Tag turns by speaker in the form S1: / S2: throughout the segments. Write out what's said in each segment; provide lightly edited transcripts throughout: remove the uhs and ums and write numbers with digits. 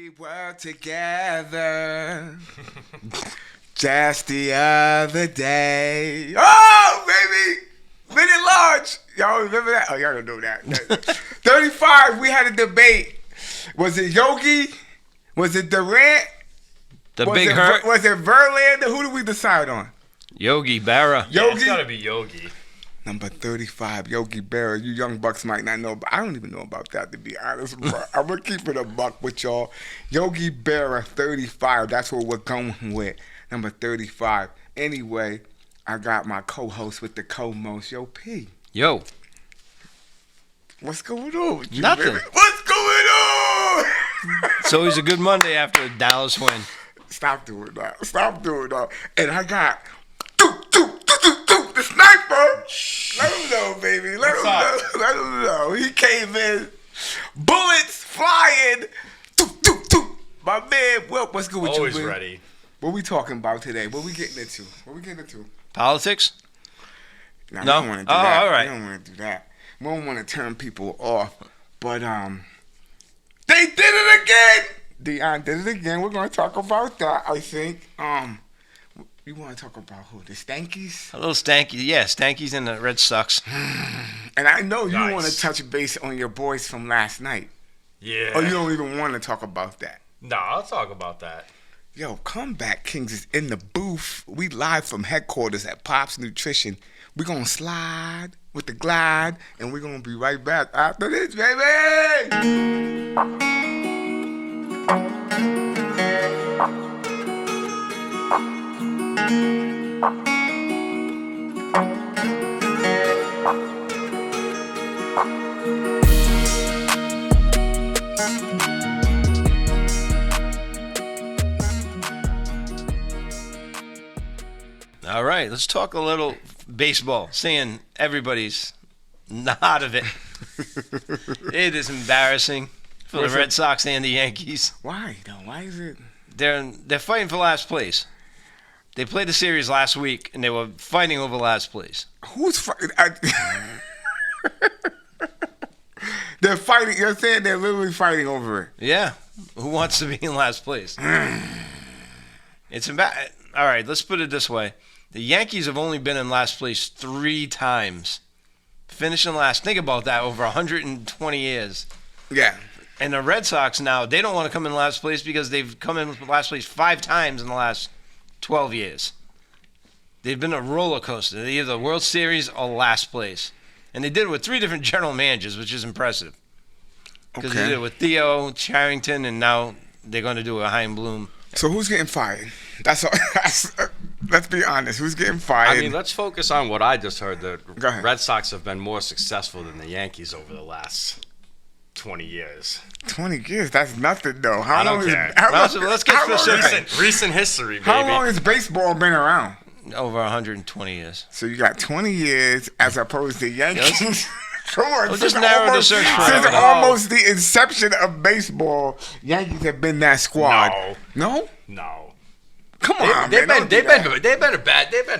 S1: We were together just the other day. Oh, baby! Minute large. Y'all remember that? Oh, y'all don't know that. 35, we had a debate. Was it Yogi? Was it Durant?
S2: Big Hurt?
S1: Was it Verlander? Who did we decide on?
S2: Yogi Berra.
S1: Yogi?
S3: Yeah, it's got to be Yogi.
S1: Number 35, Yogi Berra. You young bucks might not know, but I don't even know about that, to be honest, bro. I'm going to keep it a buck with y'all. Yogi Berra, 35. That's what we're going with. Number 35. Anyway, I got my co-host with the co-most. Yo, P.
S2: Yo.
S1: What's going on with you,
S2: Nothing.
S1: baby? What's going on?
S2: It's always a good Monday after a Dallas win.
S1: Stop doing that. Stop doing that. And I got the sniper. Let him know, baby. Let him know. Let him know. He came in. Bullets flying. My man, what's good with
S3: Always
S1: you, man?
S3: ready.
S1: What we talking about today? What we getting into?
S2: Politics?
S1: Nah,
S2: No?
S1: We don't want to do that.
S2: All right.
S1: We don't want to do that. We don't want to turn people off. But, they did it again. Dion did it again. We're going to talk about that, I think. You want to talk about who? The Stankees?
S2: A little Stanky. Yeah, Stankees and the Redsux.
S1: And I know you
S3: Nice.
S1: want to touch base on your boys from last night.
S3: Yeah.
S1: Or you don't even want to talk about that.
S3: Nah, I'll talk about that.
S1: Yo, Comeback Kings is in the booth. We live from headquarters at Pop's Nutrition. We're going to slide with the glide, and we're going to be right back after this, baby!
S2: All right, let's talk a little baseball. Seeing everybody's not out of it. It is embarrassing for the Red Sox and the Yankees.
S1: Why, though? Why is it?
S2: They're fighting for last place. They played the series last week, and they were fighting over last place.
S1: Who's fighting? They're fighting. You're saying they're literally fighting over it.
S2: Yeah, who wants to be in last place? It's all right, let's put it this way. The Yankees have only been in last place 3 times. Finishing last. Think about that, over 120 years.
S1: Yeah.
S2: And the Red Sox now, they don't want to come in last place because they've come in last place 5 times in the last 12 years. They've been a roller coaster. They're either World Series or last place. And they did it with 3 different general managers, which is impressive. Because they did it with Theo, Charrington, and now they're going to do a Hein Bloom.
S1: So who's getting fired? That's all. Let's be honest. Who's getting fired?
S3: I mean, let's focus on what I just heard. The
S1: Go ahead.
S3: Red Sox have been more successful than the Yankees over the last 20 years.
S1: 20 years. That's nothing, though.
S3: I don't care.
S2: Let's get specific.
S3: Recent history, baby.
S1: How long has baseball been around?
S2: Over 120 years.
S1: So you got 20 years as opposed to Yankees. Come on,
S2: Just narrow the search for
S1: since
S2: it.
S1: almost the inception of baseball, Yankees have been that squad. No?
S3: No.
S1: Come on,
S3: They've
S1: man.
S3: been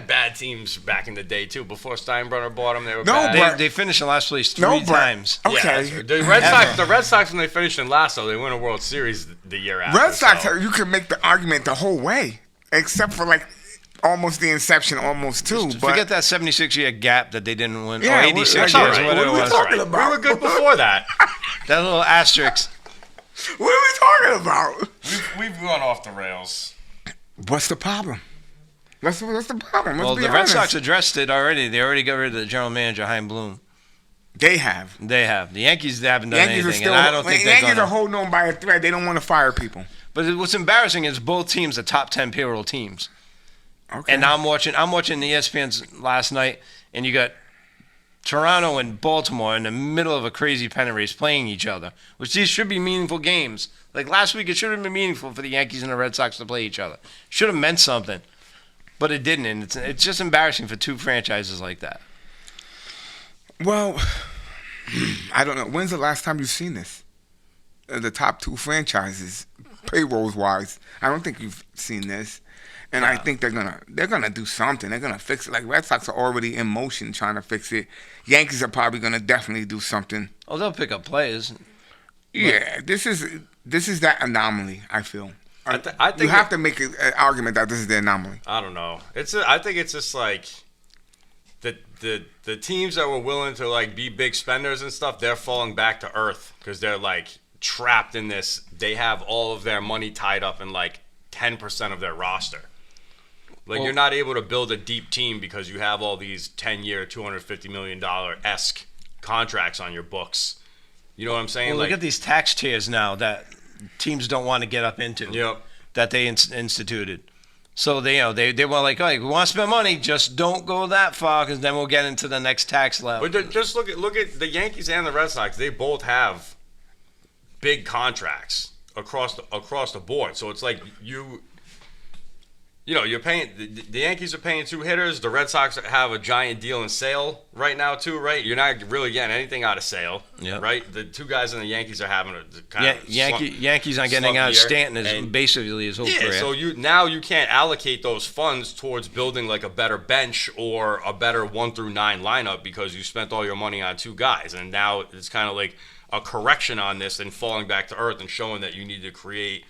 S3: bad teams back in the day too. Before Steinbrenner bought them, they were bad.
S2: They finished in last place 3 times.
S1: Okay.
S3: Yeah, the Red Sox when they finished in last, though, they win a World Series the year after.
S1: Red Sox,
S3: so.
S1: you can make the argument the whole way, except for like almost the inception, almost too. But
S2: Forget that 76-year gap that they didn't win.
S1: Yeah,
S2: or 86
S1: that's
S2: years,
S1: all
S2: or
S1: right.
S2: whatever it
S1: What are we
S2: was.
S1: talking about?
S3: We were good before that.
S2: That little asterisk.
S1: what are we talking about?
S3: We've gone off the rails.
S1: What's the problem? What's the problem? Let's
S2: Well,
S1: be
S2: the Red
S1: honest.
S2: Sox addressed it already. They already got rid of the general manager, Hein Bloom.
S1: They have.
S2: They have. The Yankees haven't done
S1: Yankees
S2: anything,
S1: are still.
S2: and I don't think they're
S1: Yankees
S2: going
S1: are
S2: to.
S1: holding on by a thread. They don't want to fire people.
S2: But what's embarrassing is both teams are top 10 payroll teams.
S1: Okay.
S2: And I'm watching the ESPN's last night, and you got Toronto and Baltimore in the middle of a crazy pennant race playing each other, which these should be meaningful games. Like last week, it should have been meaningful for the Yankees and the Red Sox to play each other. Should have meant something, but it didn't. And it's just embarrassing for 2 franchises like that.
S1: Well, I don't know. When's the last time you've seen this? The top 2 franchises, payrolls wise. I don't think you've seen this. And I think they're gonna do something. They're gonna fix it. Like Red Sox are already in motion trying to fix it. Yankees are probably gonna definitely do something.
S2: Oh, they'll pick up players.
S1: Yeah, this This is that anomaly, I feel.
S3: I think
S1: you have to make an argument that this is the anomaly.
S3: I don't know. I think it's just like the teams that were willing to like be big spenders and stuff, they're falling back to earth because they're like trapped in this. They have all of their money tied up in like 10% of their roster. Like, you're not able to build a deep team because you have all these 10-year, $250 million esque contracts on your books. You know what I'm saying?
S2: Well, look at these tax tiers now that teams don't want to get up into.
S3: Yep.
S2: That they instituted. So they were like, oh, we want to spend money, just don't go that far, because then we'll get into the next tax level.
S3: But just look at the Yankees and the Red Sox. They both have big contracts across the board. So it's like you're paying the Yankees are paying 2 hitters. The Red Sox have a giant deal in Sale right now too, right? You're not really getting anything out of Sale, right? The 2 guys in the Yankees are having a kind of
S2: Yankees aren't getting out of Stanton basically his whole career.
S3: So you can't allocate those funds towards building like a better bench or a better 1 through 9 lineup because you spent all your money on 2 guys, and now it's kind of like a correction on this and falling back to earth and showing that you need to create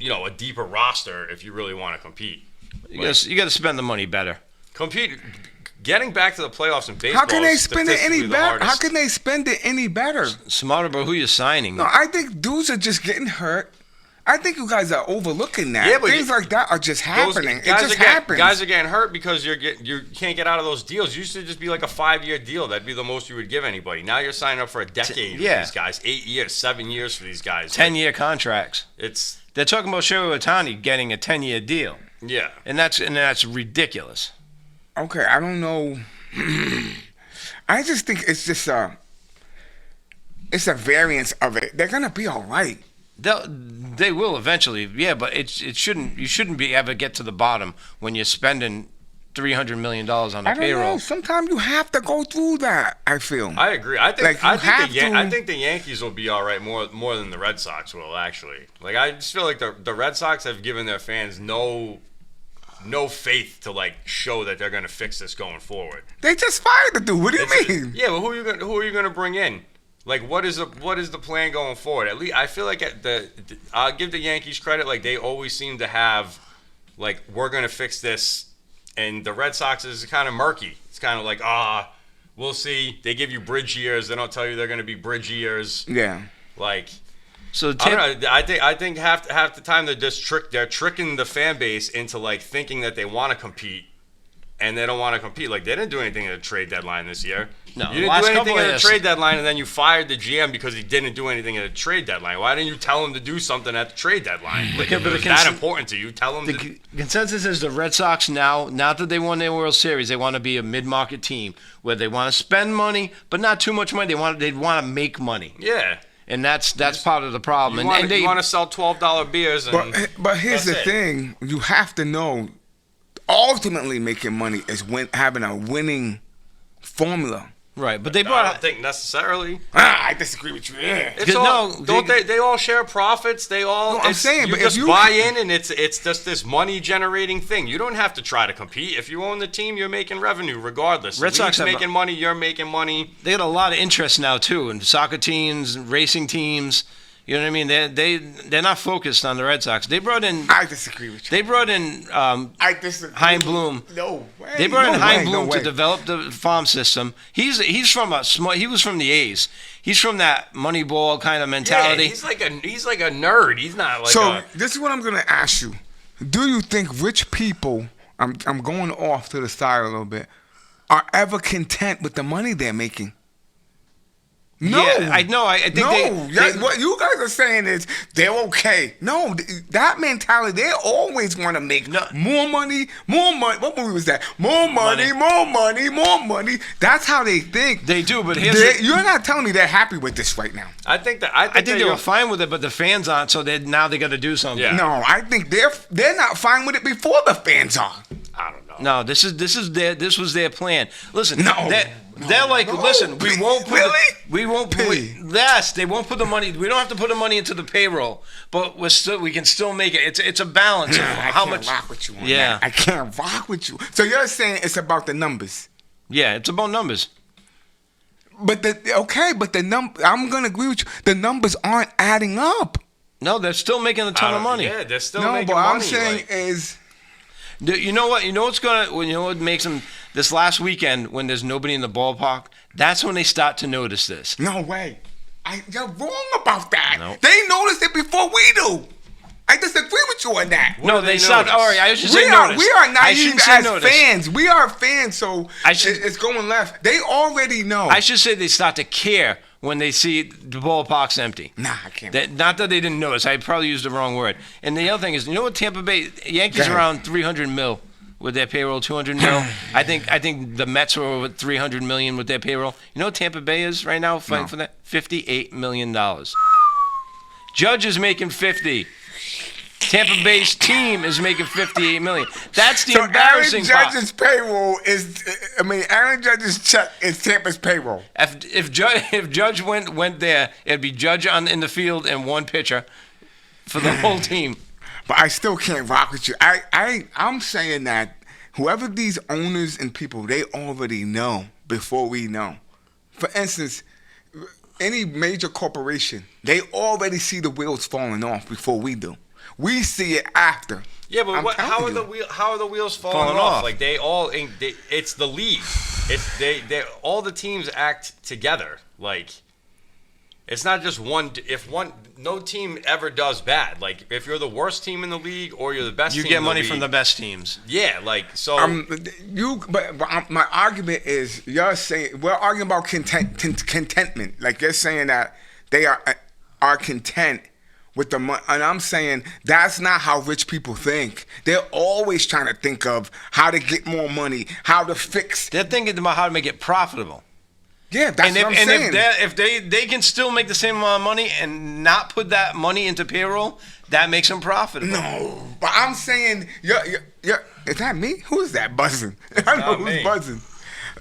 S3: a deeper roster if you really want to compete.
S2: You got to spend the money better.
S3: Getting back to the playoffs in baseball.
S1: How can they spend it any better?
S3: How can
S1: they spend it any better?
S2: Smarter about who you're signing.
S1: No, I think dudes are just getting hurt. I think you guys are overlooking that.
S3: Yeah, but
S1: things like that are just happening. It just happens.
S3: Guys are getting hurt because you can't get out of those deals. You used to just be like a 5-year deal. That'd be the most you would give anybody. Now you're signing up for a decade for these guys, 8 years, 7 years for these guys.
S2: 10-year contracts.
S3: They're
S2: talking about Shohei Ohtani getting a 10-year deal.
S3: Yeah,
S2: and that's ridiculous.
S1: Okay, I don't know. I just think it's just it's a variance of it. They're gonna be all right.
S2: They will eventually, but it shouldn't. You shouldn't be ever get to the bottom when you're spending $300 million on the payroll.
S1: Know. Sometimes you have to go through that. I feel.
S3: I agree. I think the Yankees will be all right more than the Red Sox will actually. Like I just feel like the Red Sox have given their fans no faith to like show that they're going to fix this going forward.
S1: They just fired the dude. What do you mean?
S3: Yeah, but who are you going to bring in? Like what is the plan going forward? At least I feel like I'll give the Yankees credit. Like they always seem to have like we're going to fix this. And the Red Sox is kind of murky. It's kind of like, we'll see. They give you bridge years. They don't tell you they're going to be bridge years.
S1: Yeah.
S3: Like, I don't know. I think half the time they're tricking the fan base into like thinking that they want to compete, and they don't want to compete. Like they didn't do anything at the trade deadline this year.
S2: No,
S3: you didn't do anything at the trade deadline, and then you fired the GM because he didn't do anything at the trade deadline. Why didn't you tell him to do something at the trade deadline? Like, if it was that important to you, tell him.
S2: The consensus is the Red Sox now that they won their World Series, they want to be a mid-market team where they want to spend money, but not too much money. They want to make money.
S3: Yeah.
S2: And that's part of the problem.
S3: You want to sell $12 beers.
S1: But here's the thing: you have to know, ultimately making money is having a winning formula.
S2: Right, but I
S3: don't think necessarily.
S1: I disagree with you. Yeah.
S3: They all share profits. They all.
S1: No, I'm saying, but
S3: if you buy in, and it's just this money generating thing. You don't have to try to compete. If you own the team, you're making revenue regardless.
S2: Red Sox
S3: making money. You're making money.
S2: They got a lot of interest now too in soccer teams, racing teams. You know what I mean? They're not focused on the Red Sox. They brought in.
S1: I disagree with you.
S2: They brought in.
S1: I disagree.
S2: Hein Bloom.
S1: No way.
S2: They brought in Hein Bloom to develop the farm system. He was from the A's. He's from that Moneyball kind of mentality.
S3: Yeah, he's like a nerd. He's not like.
S1: So this is what I'm gonna ask you. Do you think rich people? I'm going off to the side a little bit. Are ever content with the money they're making? No,
S2: yeah, I know. I think
S1: what you guys are saying is they're okay. No, that mentality, they always want to make more money, more money. What movie was that? More money, more money, more money. That's how they think.
S2: They do, but
S1: you're not telling me they're happy with this right now.
S3: I think
S2: they were fine with it, but the fans aren't. So now they got to do something.
S3: Yeah.
S1: No, I think they're not fine with it before the fans are.
S3: I don't know.
S2: No, this was their plan. Listen, they're like, listen, we won't put yes, they won't put the money. We don't have to put the money into the payroll, but we can still make it. It's a balance of how much.
S1: I can't rock with you on that. I can't rock with you. So you're saying it's about the numbers?
S2: Yeah, it's about numbers.
S1: But I'm gonna agree with you. The numbers aren't adding up.
S2: No, they're still making a ton of money.
S3: Yeah, they're still
S1: No,
S3: making
S1: but
S3: money.
S1: I'm saying is
S2: You know what? You know what's gonna? You know what makes them this last weekend when there's nobody in the ballpark? That's when they start to notice this.
S1: no way. You're wrong about that.
S2: Nope.
S1: They noticed it before we do. I disagree with you on that.
S2: No, they start.
S3: notice?
S2: All right, I should
S1: We
S2: say
S1: are,
S2: notice.
S1: we are
S2: I
S1: naive
S2: shouldn't say
S1: as
S2: notice.
S1: fans. We are fans, so it's going left. They already know.
S2: I should say they start to care when they see the ballpark's empty.
S1: Nah, I can't.
S2: Not that they didn't notice. I probably used the wrong word. And the other thing is, you know what Tampa Bay
S1: Go
S2: Yankees
S1: ahead.
S2: around 300 mil with their payroll, 200 mil. I think the Mets were over 300 million with their payroll. You know what Tampa Bay is right now fighting for that? $58 million. Judge is making 50. Tampa Bay's team is making 58 million. That's the
S1: So
S2: embarrassing
S1: Aaron
S2: part.
S1: Judge's payroll is, Aaron Judge's check is Tampa's payroll.
S2: If Judge went there, it'd be Judge in the field and one pitcher for the whole team.
S1: But I still can't rock with you. I'm saying that whoever these owners and people, they already know before we know. For instance, any major corporation, they already see the wheels falling off before we do. We see it after.
S3: Yeah, but how are the wheels falling off? Like it's the league. It's they all the teams act together. Like it's not just one. No team ever does bad. Like if you're the worst team in the league or you're the best,
S2: You
S3: team
S2: get
S3: in
S2: money
S3: the
S2: from
S3: league,
S2: the best teams.
S3: Yeah, like so.
S1: My argument is you're saying we're arguing about contentment. Like you're saying that they are content with the money, and I'm saying that's not how rich people think. They're always trying to think of how to get more money, how to fix.
S2: They're thinking about how to make it profitable.
S1: Yeah, that's what I'm saying.
S2: If they can still make the same amount of money and not put that money into payroll, that makes them profitable.
S1: No, but I'm saying, is that me? Who is that buzzing? I know
S3: not
S1: who's
S3: me.
S1: buzzing.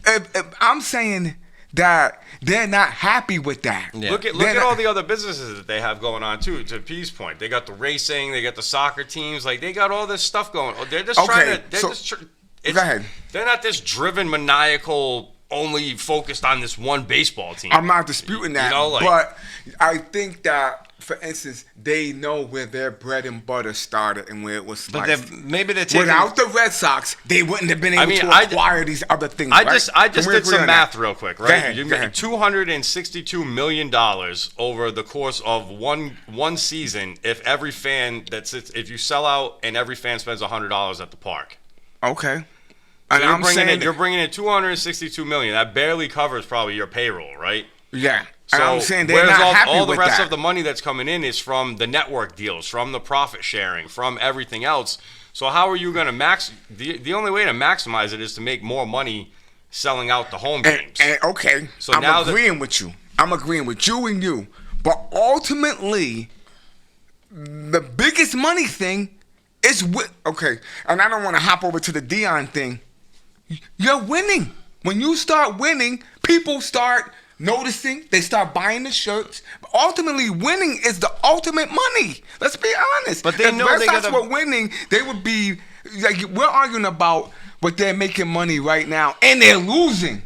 S1: If I'm saying that they're not happy with that.
S2: Yeah.
S3: Look at all the other businesses that they have going on too. To P's point, they got the racing, they got the soccer teams, like they got all this stuff going. They're just trying to.
S1: Go ahead.
S3: They're not this driven, maniacal, only focused on this one baseball team.
S1: I'm not disputing that,
S3: You know, like-
S1: but I think that, for instance, they know where their bread and butter started and where it was
S2: But
S1: sliced.
S2: maybe they're taking.
S1: Without the Red Sox, they wouldn't have been able to acquire these other things.
S3: I
S1: right?
S3: just
S1: Can we
S3: did
S1: agree
S3: some
S1: on
S3: math
S1: that?
S3: real quick,
S1: Go
S3: right?
S1: ahead,
S3: You
S1: go
S3: made
S1: ahead.
S3: $262 million over the course of one season if you sell out and every fan spends $100 at the park.
S1: Okay.
S3: So
S1: And I'm saying,
S3: you're bringing in $262 million. That barely covers probably your payroll, right?
S1: yeah.
S3: So
S1: And I'm saying they're
S3: whereas
S1: not happy
S3: all the
S1: with
S3: rest
S1: that.
S3: of the money that's coming in is from the network deals, from the profit sharing, from everything else. So how are you going to the only way to maximize it is to make more money selling out the home games.
S1: And okay,
S3: So
S1: I'm
S3: now
S1: agreeing with you. I'm agreeing with you and you. But ultimately, the biggest money thing is okay. And I don't want to hop over to the Dion thing. You're winning. When you start winning, people start noticing. They start buying the shirts. But ultimately, winning is the ultimate money. Let's be honest.
S2: But they
S1: if
S2: know
S1: Red
S2: they
S1: Sox
S2: gotta-
S1: were winning, they would be like we're arguing about what they're making money right now, and they're losing.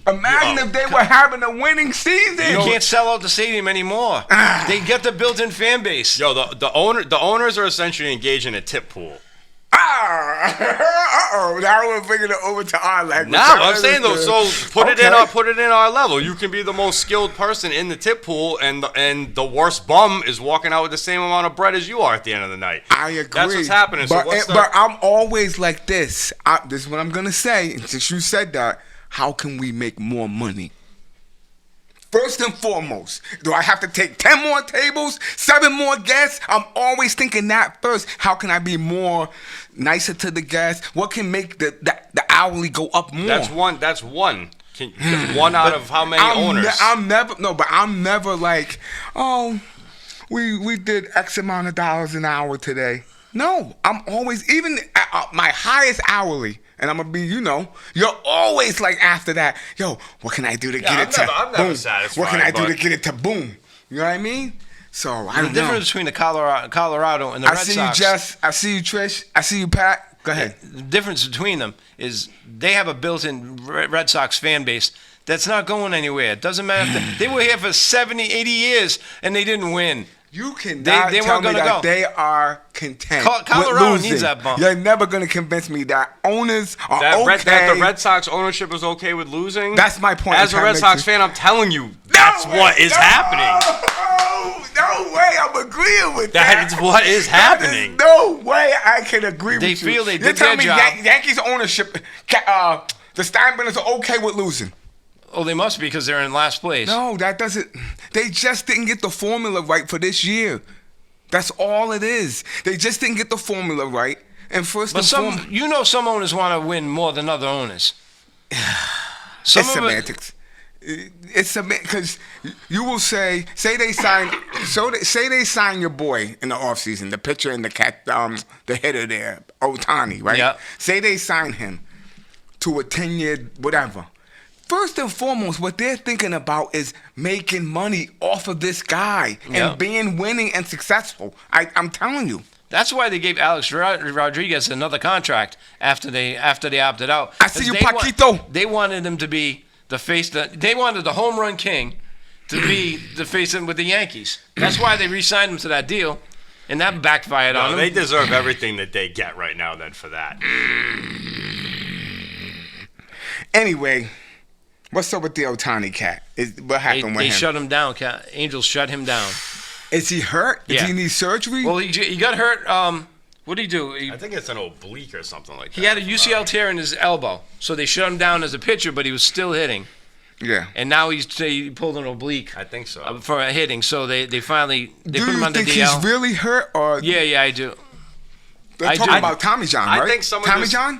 S1: Imagine if they were having a winning season.
S2: You can't sell out the stadium anymore. They get the built-in fan base.
S3: Yo, the owners are essentially engaged in a tip pool.
S1: Now we're bringing it over to our language.
S3: Nah, I'm saying though. So put it in our level. You can be the most skilled person in the tip pool, and the worst bum is walking out with the same amount of bread as you are at the end of the night.
S1: I agree.
S3: That's what's happening.
S1: But,
S3: So
S1: but I'm always like this. This is what I'm gonna say. And since you said that, how can we make more money? First and foremost, do I have to take 10 more tables, 7 more guests? I'm always thinking that first. How can I be more nicer to the guests? What can make the hourly go up more?
S3: That's one. One out of how many owners?
S1: I'm never like, oh, we did X amount of dollars an hour today. No, I'm always, even at my highest hourly, and I'm going to be, you're always like after that, yo, what can I do to get it to
S3: I'm never
S1: boom?
S3: satisfied,
S1: What can I do
S3: but-
S1: to get it to boom? You know what I mean? So, I
S2: The
S1: don't know.
S2: difference between the Colorado and the
S1: I
S2: Red
S1: see
S2: Sox.
S1: you, Jess. I see you, Trish. I see you, Pat. Go ahead.
S2: The difference between them is they have a built-in Red Sox fan base that's not going anywhere. It doesn't matter if they were here for 70, 80 years and they didn't win.
S1: You cannot
S2: They
S1: tell
S2: weren't
S1: me
S2: gonna
S1: that
S2: go.
S1: they are content.
S2: Colorado
S1: with losing.
S2: needs that bump.
S1: You're never going to convince me that owners are
S3: That
S1: okay.
S3: the Red Sox ownership is okay with losing.
S1: That's my point.
S3: As a Red Sox fan, I'm telling you, that's what is happening.
S1: No way I'm agreeing with that.
S3: That is what is happening.
S1: No way I can agree
S2: They
S1: with you.
S2: feel they
S1: You're
S2: did
S1: telling me
S2: their job.
S1: Yankees ownership, the Steinbrenners are okay with losing.
S2: Oh, they must be because they're in last place.
S1: No, that doesn't. They just didn't get the formula right for this year. That's all it is. They just didn't get the formula right. And first
S2: But
S1: and foremost,
S2: some owners want to win more than other owners.
S1: it's semantics. It's because you will say they sign your boy in the offseason, the pitcher and the hitter there, Ohtani, right?
S2: Yeah.
S1: Say they sign him to a 10-year whatever. First and foremost, what they're thinking about is making money off of this guy and being winning and successful. I'm telling you.
S2: That's why they gave Alex Rodriguez another contract after they opted out.
S1: I see you, Paquito.
S2: They wanted him to be the face. They wanted the home run king to be the face with the Yankees. That's why they re-signed him to that deal, and that backfired on them.
S3: They deserve everything that they get right now. Then for that.
S1: Anyway, what's up with the Ohtani cat? What happened with
S2: They
S1: him?
S2: shut him down. Angels shut him down.
S1: Is he hurt?
S2: Yeah.
S1: Does he need surgery?
S2: Well, he got hurt. What did he do?
S3: I think it's an oblique or something like that.
S2: He had a UCL tear in his elbow, so they shut him down as a pitcher, but he was still hitting.
S1: Yeah.
S2: And now he pulled an oblique.
S3: I think so.
S2: For hitting, so they finally put him
S1: Do you
S2: on the
S1: think
S2: DL.
S1: he's really hurt, or
S2: Yeah, I do.
S1: they're talking about Tommy John, right?
S3: I think some of
S1: Tommy
S3: this-
S1: John.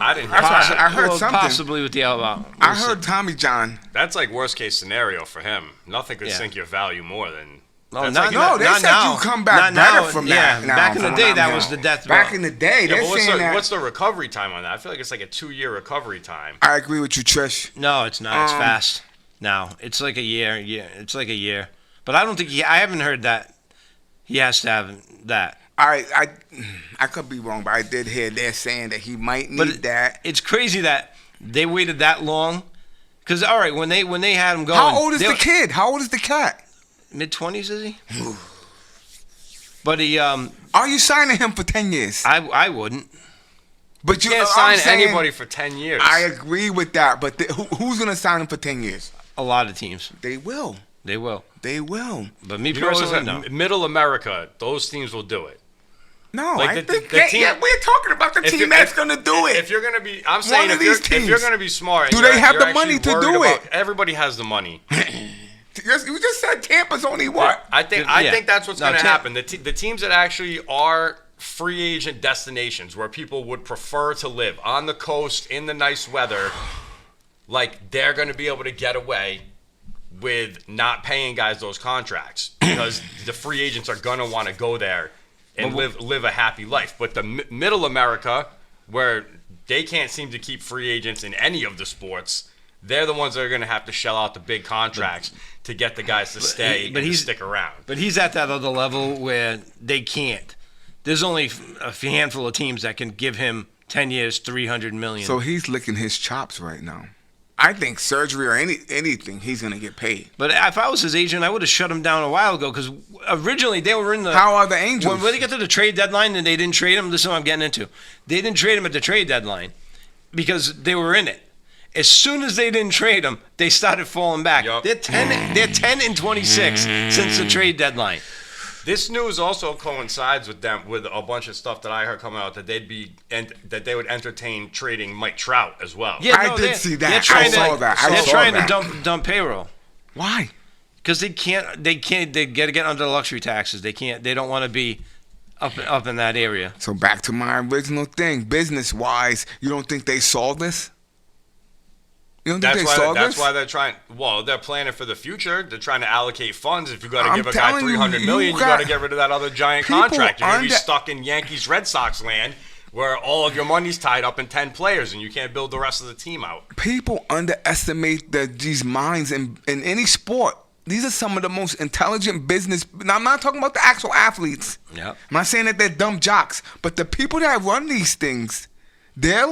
S3: I didn't hear
S1: That's
S3: that.
S1: what I heard something.
S2: Possibly with the elbow.
S1: I heard Tommy John.
S3: That's like worst case scenario for him. Nothing could
S2: Yeah.
S3: sink your value more than.
S2: No,
S3: that's
S2: not,
S3: like-
S1: No, they
S2: not
S1: said
S2: now.
S1: you come back
S2: Not
S1: better
S2: now.
S1: from
S2: Yeah,
S1: that. now,
S2: back in the
S1: from
S2: day,
S1: what
S2: that
S1: I'm
S2: was
S1: hearing.
S2: the death
S1: Back
S2: blow.
S1: in the day,
S3: Yeah,
S1: they're
S3: but
S1: saying that.
S3: what's the recovery time on that? I feel like it's like a 2-year recovery time.
S1: I agree with you, Trish.
S2: No, it's not. It's fast. No, it's like a year. Yeah, it's like a year. But I don't think I haven't heard that he has to have that.
S1: I could be wrong, but I did hear they're saying that he might need that.
S2: It's crazy that they waited that long. Because all right, when they had him going,
S1: How old is the kid? How old is the cat?
S2: Mid-20s, is he? But he,
S1: Are you signing him for 10 years?
S2: I wouldn't.
S1: But
S3: You can't sign anybody for 10 years.
S1: I agree with that, but who's going to sign him for 10 years?
S2: A lot of teams.
S1: They will.
S2: They will.
S1: They will.
S2: But me
S3: You know what
S2: personally,
S3: I'm
S2: no.
S3: saying? Middle America, those teams will do it.
S1: No,
S3: Like
S1: I
S3: the
S1: think
S3: team-
S1: we're talking about the
S3: If
S1: team
S3: you-
S1: that's
S3: if-
S1: going to do it.
S3: If you're going to be, I'm saying
S1: of
S3: if you're,
S1: these teams.
S3: if you're going to be smart,
S1: Do
S3: and
S1: they
S3: you're-
S1: have
S3: you're
S1: the money
S3: actually
S1: to
S3: worried
S1: do
S3: about-
S1: it?
S3: Everybody has the money.
S1: You just said Tampa's only what?
S3: I think that's what's
S2: No,
S3: going to
S2: Tampa-
S3: happen. The teams that actually are free agent destinations where people would prefer to live on the coast in the nice weather, like they're going to be able to get away with not paying guys those contracts because the free agents are going to want to go there and live a happy life. But the middle America, where they can't seem to keep free agents in any of the sports, they're the ones that are going to have to shell out the big contracts to get the guys to stay and to stick around.
S2: But he's at that other level where they can't. There's only a handful of teams that can give him 10 years, $300 million.
S1: So he's licking his chops right now. I think surgery or anything, he's going to get paid.
S2: But if I was his agent, I would have shut him down a while ago because originally they were in the.
S1: How are the Angels?
S2: When they got to the trade deadline and they didn't trade him, this is what I'm getting into. They didn't trade him at the trade deadline because they were in it. As soon as they didn't trade him, they started falling back.
S3: Yep.
S2: They're 10 and 26 since the trade deadline.
S3: This news also coincides with them with a bunch of stuff that I heard coming out that that they would entertain trading Mike Trout as well.
S2: Yeah,
S1: I did see that.
S2: They're trying
S1: I saw that. I
S2: They're
S1: saw
S2: trying
S1: that.
S2: to dump payroll
S1: Why?
S2: because they can't. They got to get under the luxury taxes. They can't. They don't want to be up in that area.
S1: So back to my original thing. Business-wise, you don't think they saw this? You don't think
S3: That's
S1: they
S3: why.
S1: saw
S3: That's
S1: this?
S3: why they're trying. Well, they're planning for the future. They're trying to allocate funds. If you got to
S1: I'm
S3: give a guy
S1: telling you,
S3: $300
S1: you
S3: million, you
S1: got-
S3: got to get rid of that other giant
S1: People
S3: contract. You're gonna be
S1: under-
S3: stuck in Yankees Red Sox land, where all of your money's tied up in 10 players, and you can't build the rest of the team out.
S1: People underestimate these minds in any sport. These are some of the most intelligent business. Now, I'm not talking about the actual athletes.
S2: Yep.
S1: I'm not saying that they're dumb jocks, but the people that run these things, they're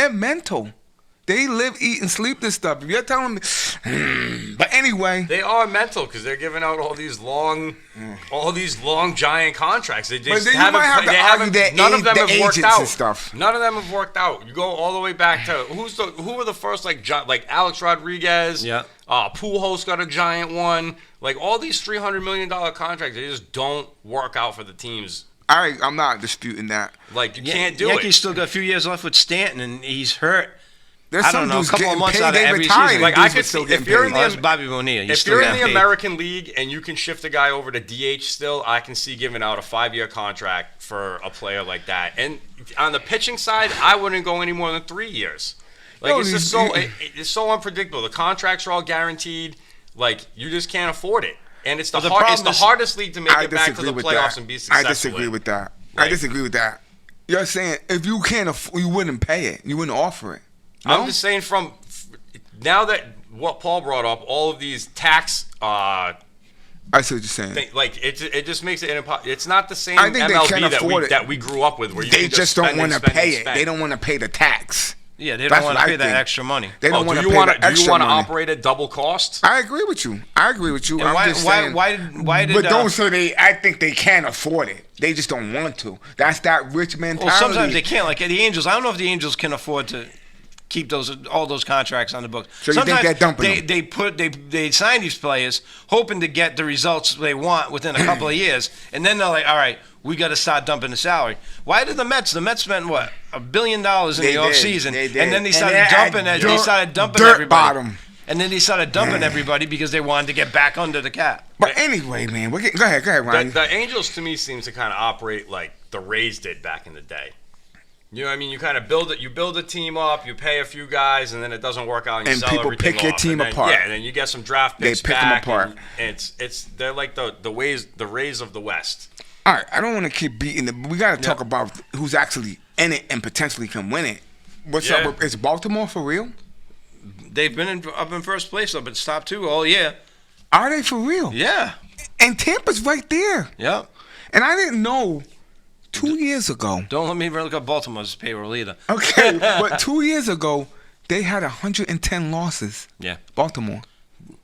S1: mental. They live, eat, and sleep this stuff. If you're telling me, but anyway,
S3: They are mental because they're giving out all these long giant contracts. They just
S1: then you
S3: haven't.
S1: might have to
S3: They
S1: argue
S3: haven't.
S1: that
S3: None of them
S1: the
S3: have worked
S1: agents
S3: out.
S1: and stuff.
S3: None of them have worked out. You go all the way back to who were the first like Alex Rodriguez.
S2: Yeah.
S3: Pujols got a giant one. Like all these $300 million contracts, they just don't work out for the teams.
S1: I'm not disputing that.
S3: Like you can't do
S2: Yankees
S3: it.
S2: still got a few years left with Stanton, and he's hurt.
S1: There's
S2: I
S1: some
S2: don't know, a
S1: dudes
S2: couple of
S1: getting
S2: months
S1: paid,
S2: out of
S1: they
S2: every
S1: retired,
S2: season.
S1: and
S3: Like, I
S1: dudes
S3: could
S1: are still
S3: see-
S1: getting
S3: if you're
S1: paid.
S3: in
S2: Oh, that's Bobby Bonilla.
S3: If you're in the American League and you can shift a guy over to DH still, I can see giving out a 5-year contract for a player like that. And on the pitching side, I wouldn't go any more than 3 years. Like
S1: No,
S3: it's just it's so unpredictable. The contracts are all guaranteed. Like you just can't afford it. And it's the
S2: Well, the problem
S3: it's the
S2: is-
S3: hardest league to make
S1: I
S3: it back to
S1: disagree
S3: the
S1: with
S3: playoffs
S1: that.
S3: and be successful.
S1: I disagree
S3: in.
S1: with that.
S3: Like-
S1: I disagree with that. You're saying if you can't afford, you wouldn't pay it. You wouldn't offer it. No?
S3: I'm just saying from now that what Paul brought up, all of these tax
S1: I see what you're saying.
S3: like it just makes it it's not the same
S1: I think they
S3: MLB
S1: can't afford it.
S3: that we grew up with where you
S1: They
S3: can
S1: just don't
S3: spend
S1: want to
S3: and spend
S1: pay
S3: and
S1: it.
S3: spend.
S1: They don't want to pay the tax.
S2: Yeah, they
S1: That's
S2: don't want
S1: what
S2: to
S1: I
S2: pay that
S1: think.
S2: extra money.
S1: They don't want
S3: do
S1: to
S3: you
S1: pay
S3: want
S1: the
S3: to do you
S1: extra
S3: want to
S1: money.
S3: operate at double cost?
S1: I agree with you. I'm
S2: And
S1: just saying.
S2: why did
S1: But don't say they. I think they can't afford it. They just don't want to. That's that rich mentality.
S2: Well, sometimes they can't. Like the Angels, I don't know if the Angels can afford to keep all those contracts on the books.
S1: So you think
S2: Sometimes
S1: they're dumping them?
S2: they sign these players hoping to get the results they want within a couple of years, and then they're like, all right, we got to start dumping the salary. Why did the Mets? The Mets spent what $1 billion in
S1: They
S2: the
S1: did.
S2: offseason,
S1: They did.
S2: and then they
S1: And
S2: started
S1: they had
S2: dumping. They
S1: dirt-
S2: started dumping
S1: dirt
S2: everybody.
S1: bottom.
S2: And then they started dumping everybody because they wanted to get back under the cap.
S1: But anyway, man, go ahead, Ryan.
S3: The Angels to me seem to kind of operate like the Rays did back in the day. You know what I mean? You kind of build it. You build a team up. You pay a few guys, and then it doesn't work out. And, you
S1: And
S3: sell
S1: people
S3: everything
S1: pick your
S3: off.
S1: team
S3: And then,
S1: apart.
S3: Yeah, and then you get some draft
S1: They
S3: picks
S1: pick 'em
S3: back.
S1: apart.
S3: And they're like the Rays of the West.
S1: All right, I don't want to keep beating it. But we got to talk about who's actually in it and potentially can win it. What's
S3: Yeah.
S1: up? Is Baltimore for real?
S2: They've been up in first place up at top 2 all year.
S1: Are they for real?
S2: Yeah,
S1: And Tampa's right there.
S2: yeah.
S1: And I didn't know 2 years ago.
S2: Don't let me look up Baltimore's payroll either.
S1: Okay, but 2 years ago, they had 110 losses.
S2: Yeah.
S1: Baltimore.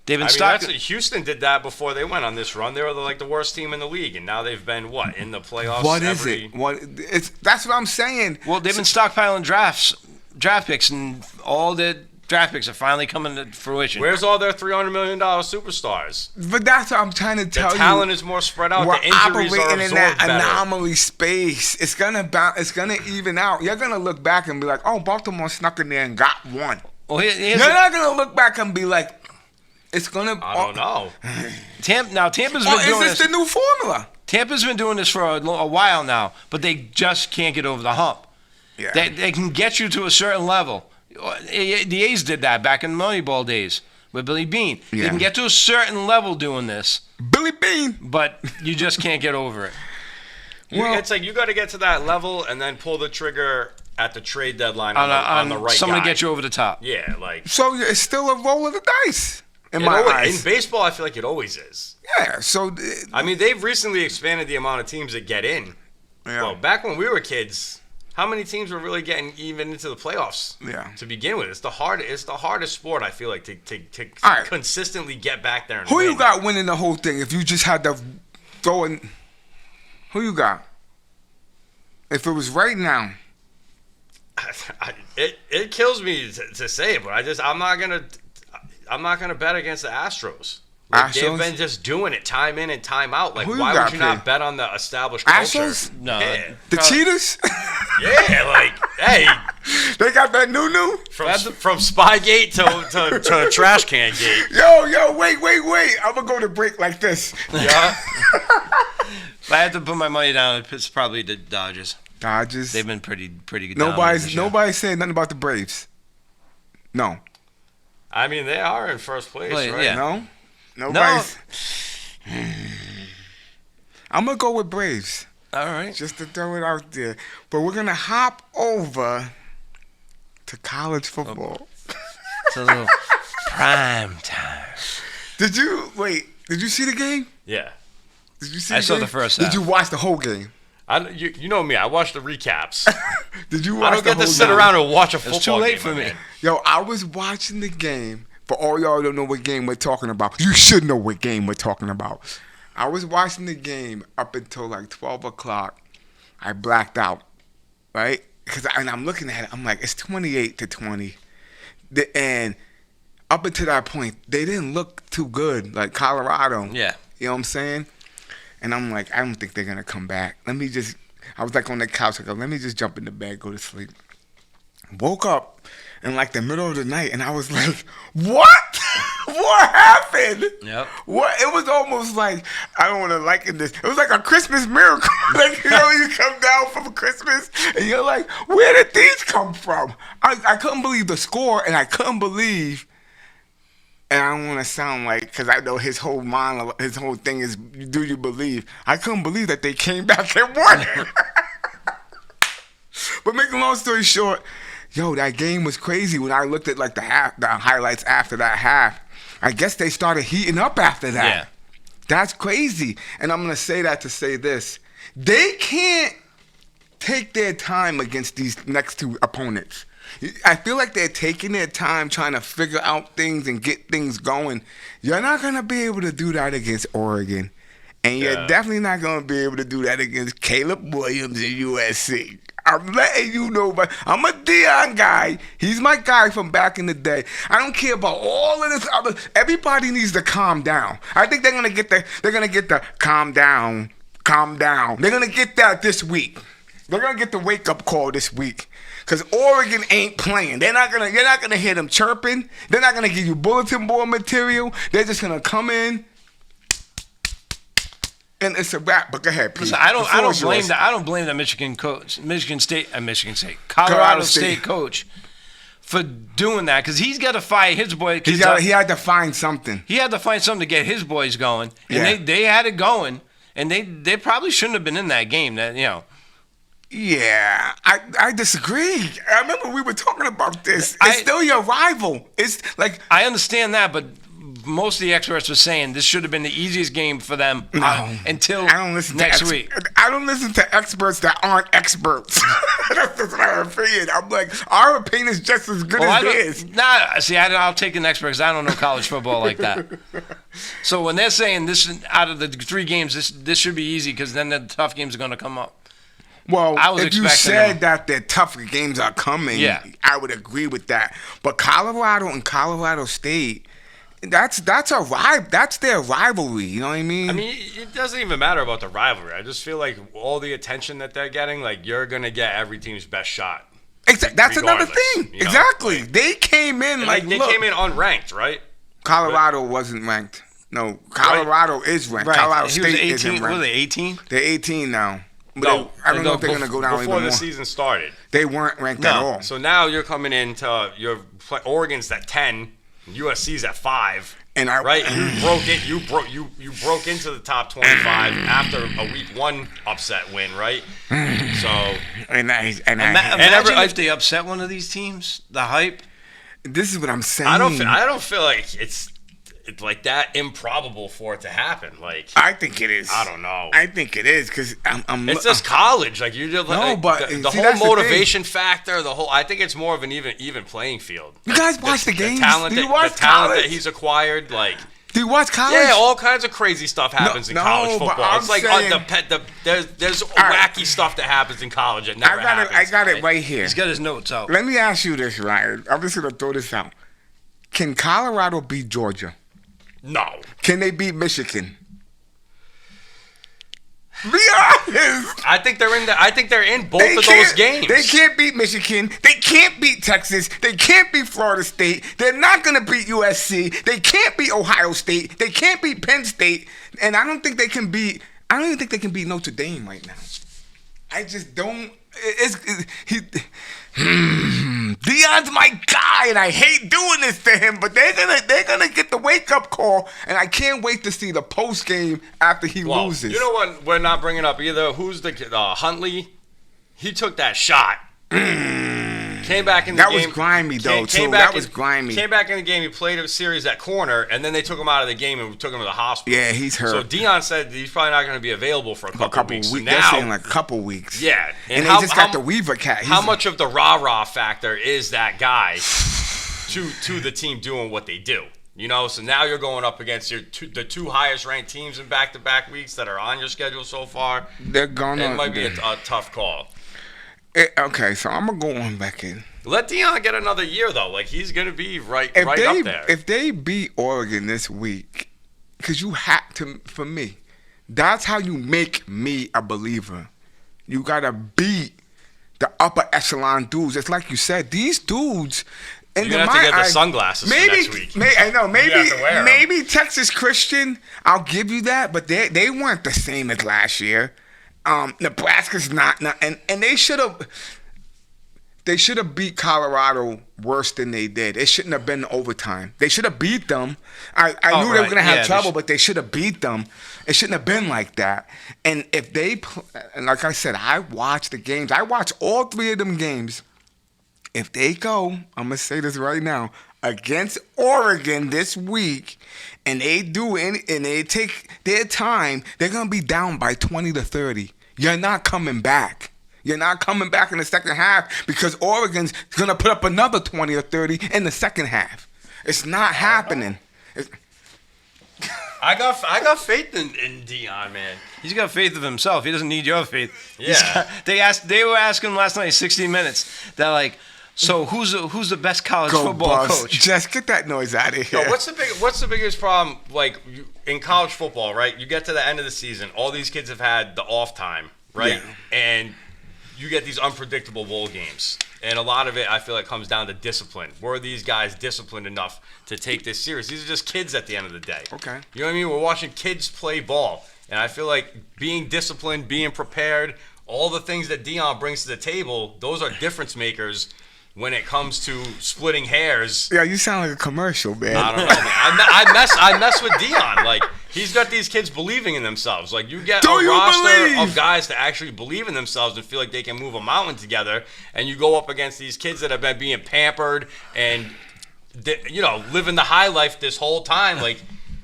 S2: They've been
S3: I mean,
S2: stuck.
S3: Houston did that before they went on this run. They were the worst team in the league, and now they've been in the playoffs.
S1: What is it? That's what I'm saying.
S2: Well, they've been stockpiling draft picks, and all the draft picks are finally coming to fruition.
S3: Where's all their $300 million superstars?
S1: But that's what I'm trying to tell
S3: The
S1: you.
S3: talent is more spread out.
S1: We're
S3: The injuries are
S1: operating in that
S3: absorbed better.
S1: anomaly space. It's gonna even out. You're gonna look back and be like, "Oh, Baltimore snuck in there and got one."
S2: Well, here's
S1: You're not gonna look back and be like, "It's gonna."
S3: I don't know.
S2: Tampa's
S1: Or
S2: been doing
S1: is this
S2: this.
S1: the new formula?
S2: Tampa's been doing this for a while now, but they just can't get over the hump.
S1: Yeah.
S2: They can get you to a certain level. The A's did that back in the Moneyball days with Billy Bean.
S1: Yeah.
S2: They can get to a certain level doing this,
S1: Billy Bean.
S2: but you just can't get over it.
S3: It's like you got to get to that level and then pull the trigger at the trade deadline on the right
S2: somebody
S3: guy.
S2: get you over the top.
S3: Yeah, like
S1: So it's still a roll of the dice in my
S3: in
S1: eyes.
S3: baseball, I feel like it always is.
S1: Yeah. So.
S3: I mean, they've recently expanded the amount of teams that get in.
S1: Yeah.
S3: Well, back when we were kids, how many teams were really getting even into the playoffs?
S1: Yeah.
S3: To begin with, it's the hardest sport I feel like to
S1: All right.
S3: consistently get back there. And
S1: Who
S3: win.
S1: you got winning the whole thing? If you just had to throw in, who you got? If it was right now,
S3: It kills me to say it, but I'm not gonna bet against the Astros. Like, they've
S1: Astros?
S3: been just doing it time in and time out. Like,
S1: Who you
S3: why
S1: got,
S3: would you not
S1: Pete?
S3: bet on the established culture?
S1: Astros?
S2: No,
S3: Yeah.
S1: The Cheetahs,
S3: Yeah, like, hey,
S1: they got that new.
S3: from Spygate to Trash Can Gate.
S1: Yo, wait. I'm gonna go to break like this.
S3: Yeah.
S2: If I had to put my money down, it's probably the Dodgers.
S1: Dodgers.
S2: They've been pretty good. dominant this year.
S1: Nobody's saying nothing about the Braves. No,
S3: I mean, they are in first place,
S2: Well,
S3: right?
S2: yeah.
S1: no, nobody's. I'm gonna go with Braves
S2: All right.
S1: just to throw it out there, but we're gonna hop over to college football.
S2: It's a little prime time.
S1: Did you see the game?
S3: Yeah.
S1: Did you see?
S2: I
S1: the
S2: saw
S1: game?
S2: the first
S1: Did
S2: half.
S1: you watch the whole game?
S3: You know me. I watch the recaps.
S1: Did you
S3: I
S1: watch
S3: don't get
S1: the
S3: to
S1: whole
S3: sit
S1: game?
S3: around and watch a
S2: It's
S3: football
S2: too late
S3: game,
S2: for me.
S3: man.
S1: Yo, I was watching the game. For all y'all who don't know what game we're talking about, you should know what game we're talking about. I was watching the game up until like 12 o'clock. I blacked out, right? And I'm looking at it. I'm like, it's 28-20. And up until that point, they didn't look too good, like Colorado.
S2: Yeah.
S1: You know what I'm saying? And I'm like, I don't think they're going to come back. I was like on the couch. I go, let me just jump in the bed, go to sleep. Woke up in like the middle of the night, and I was like, what? What happened?
S2: Yep.
S1: What? It was almost like, I don't want to liken this. It was like a Christmas miracle. Like, you know, you come down from Christmas, and you're like, where did these come from? I couldn't believe the score, and I couldn't believe. And I don't want to sound like, because I know his whole thing is, do you believe? I couldn't believe that they came back and won. But making a long story short, yo, that game was crazy. When I looked at like the highlights after that half, I guess they started heating up after that.
S2: Yeah.
S1: That's crazy. And I'm going to say that to say this. They can't take their time against these next two opponents. I feel like they're taking their time trying to figure out things and get things going. You're not going to be able to do that against Oregon. And you're definitely not going to be able to do that against Caleb Williams and USC. I'm letting you know, but I'm a Deion guy. He's my guy from back in the day. I don't care about all of this other. Everybody needs to calm down. I think they're gonna get the calm down. They're gonna get that this week. They're gonna get the wake up call this week. Cause Oregon ain't playing. You're not gonna hear them chirping. They're not gonna give you bulletin board material. They're just gonna come in. And it's a wrap. But go ahead, Pete.
S2: Listen, I don't blame the Michigan State, Colorado State coach for doing that, because he's got to fire his boy.
S1: He had to find something.
S2: He had to find something to get his boys going, and
S1: Yeah.
S2: they had it going, and they probably shouldn't have been in that game. That
S1: Yeah, I disagree. I remember we were talking about this. It's still your rival. It's like,
S2: I understand that, but most of the experts were saying this should have been the easiest game for them until
S1: I don't listen
S2: next
S1: to
S2: week.
S1: I don't listen to experts that aren't experts. That's just my opinion. I'm like, our opinion is just as good as theirs.
S2: I'll take an expert because I don't know college football like that. So when they're saying this out of the 3 games, this should be easy because then the tough games are going to come up.
S1: Well, if you said
S2: them.
S1: that the tougher games are coming,
S2: Yeah.
S1: I would agree with that. But Colorado and Colorado State, that's their rivalry. You know what I mean?
S3: I mean, it doesn't even matter about the rivalry. I just feel like all the attention that they're getting, like, you're gonna get every team's best shot.
S1: That's another
S3: regardless,
S1: thing.
S3: you know?
S1: Exactly. They came in
S3: They came in unranked, right?
S1: Colorado wasn't ranked. No, Colorado is ranked.
S2: Right.
S1: Colorado
S2: He was
S1: State
S2: 18.
S1: isn't
S2: What are
S1: ranked.
S2: they, 18?
S1: They're 18 now. But
S3: No,
S1: I don't know if they're going to go down even
S3: before
S1: more.
S3: the season started.
S1: They weren't ranked at all.
S3: So now you're coming into Oregon's at 10, USC's at 5.
S1: And
S3: right, you broke it. You broke into the top 25 after a week 1 upset win, right? So
S2: Imagine if they upset one of these teams. The hype.
S1: This is what I'm saying.
S3: I don't feel like it's like that improbable for it to happen. Like,
S1: I think it is.
S3: I don't know.
S1: I think it is because
S3: it's just college. Like, you just the whole motivation factor. I think it's more of an even playing field.
S1: You guys watch the games?
S3: Do you watch the talent that he's acquired? Like,
S1: do you watch college?
S3: Yeah, all kinds of crazy stuff happens in college football. It's like there's wacky stuff that happens in college that never happens.
S1: I got it right here.
S2: He's got his notes out.
S1: Let me ask you this, Ryan. I'm just gonna throw this out. Can Colorado beat Georgia?
S3: No.
S1: Can they beat Michigan? Be honest.
S3: I think they're in both of those games.
S1: They can't beat Michigan. They can't beat Texas. They can't beat Florida State. They're not going to beat USC. They can't beat Ohio State. They can't beat Penn State. And I don't even think they can beat Notre Dame right now. I just don't. Deion's my guy, and I hate doing this to him. But they're gonna get the wake up call, and I can't wait to see the post game after he loses.
S3: You know what? We're not bringing up either. Who's the Huntley? He took that shot. Can Came back in the
S1: That
S3: game.
S1: was grimy, though, too.
S3: Came
S1: That was grimy.
S3: Came back in the game. He played a series at corner, and then they took him out of the game and took him to the hospital.
S1: Yeah, he's hurt.
S3: So Dion said he's probably not going to be available for a couple weeks.
S1: They're
S3: Now,
S1: saying like a couple weeks.
S3: yeah.
S1: And they just got the Weaver cat.
S3: How much of the rah-rah factor is that guy to the team doing what they do? You know, so now you're going up against the two highest ranked teams in back-to-back weeks that are on your schedule so far.
S1: They're gonna.
S3: It might be a tough call.
S1: Okay, so I'm gonna go on back in.
S3: Let Dion get another year though. Like he's gonna be right up there.
S1: If they beat Oregon this week, because you have to, for me, that's how you make me a believer. You gotta beat the upper echelon dudes. It's like you said, these dudes.
S3: You're gonna have to get the sunglasses for next week.
S1: I know.
S3: You have to wear 'em.
S1: Maybe Texas Christian. I'll give you that, but they weren't the same as last year. Nebraska's not, and they should have. They should have beat Colorado worse than they did. It shouldn't have been overtime. They should have beat them. I knew they were going to have trouble, but they should have beat them. It shouldn't have been like that. And if they, and like I said, I watched the games. I watched all three of them games. If they go, I'm going to say this right now, against Oregon this week, and they do and they take their time, they're going to be down by 20 to 30. You're not coming back. You're not coming back in the second half because Oregon's going to put up another 20 or 30 in the second half. It's not happening.
S3: I got faith in Dion, man.
S2: He's got faith of himself. He doesn't need your faith.
S3: Yeah.
S2: They were asking him last night, 60 Minutes. They're like, so who's the best college
S1: Go
S2: football
S1: Buffs.
S2: coach?
S1: Just get that noise out of here.
S3: Yo, what's the biggest problem? Like in college football, right? You get to the end of the season, all these kids have had the off time, right?
S1: Yeah.
S3: And you get these unpredictable bowl games. And a lot of it, I feel like, comes down to discipline. Were these guys disciplined enough to take this serious? These are just kids at the end of the day.
S1: Okay.
S3: You know what I mean? We're watching kids play ball. And I feel like being disciplined, being prepared, all the things that Dion brings to the table, those are difference makers when it comes to splitting hairs.
S1: Yeah, you sound like a commercial, man.
S3: I don't know, man. I mess with Dion. Like, he's got these kids believing in themselves. Like, you get a roster of guys that actually believe in themselves and feel like they can move a mountain together, and you go up against these kids that have been being pampered and, living the high life this whole time. Like,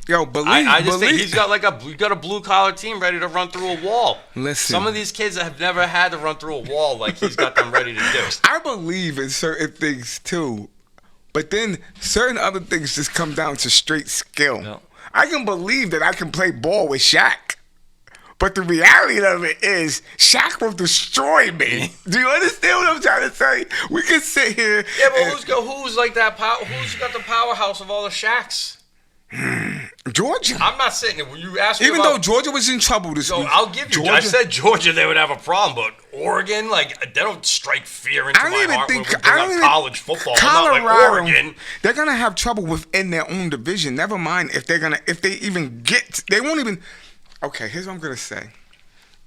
S1: Yo,
S3: I just think he's got a blue collar team ready to run through a wall.
S1: Listen,
S3: some of these kids have never had to run through a wall like he's got them ready to do.
S1: I believe in certain things too, but then certain other things just come down to straight skill.
S2: No.
S1: I can believe that I can play ball with Shaq, but the reality of it is Shaq will destroy me. Do you understand what I'm trying to say? We can sit here.
S3: Yeah, but who's like that? Who's got the powerhouse of all the Shaqs?
S1: Georgia.
S3: I'm not saying it. When you ask me
S1: Even though Georgia was in trouble this
S3: so
S1: week.
S3: I'll give you. I said Georgia, they would have a problem, but Oregon, like they don't strike fear into my heart when we bring up college football.
S1: Colorado,
S3: not like Oregon.
S1: They're gonna have trouble within their own division. Never mind if they even get. They won't even. Okay, here's what I'm gonna say.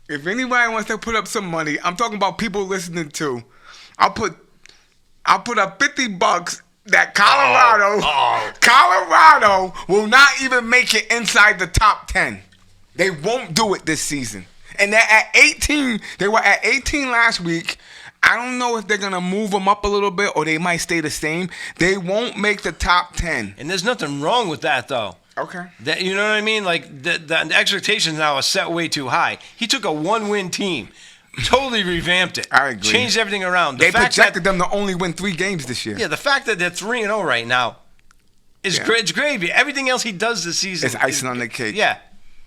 S1: If anybody wants to put up some money, I'm talking about people listening to. I'll put up $50 that Colorado will not even make it inside the top 10. They won't do it this season. And they're at 18. They were at 18 last week. I don't know if they're going to move them up a little bit or they might stay the same. They won't make the top 10.
S2: And there's nothing wrong with that, though.
S1: Okay.
S2: That, you know what I mean? Like, the expectations now are set way too high. He took a one-win team. Totally revamped it.
S1: I agree.
S2: Changed everything around.
S1: They projected them to only win 3 games this year.
S2: Yeah, the fact that they're 3-0 right now is it's gravy. Everything else he does this season
S1: is icing on the cake.
S2: Yeah.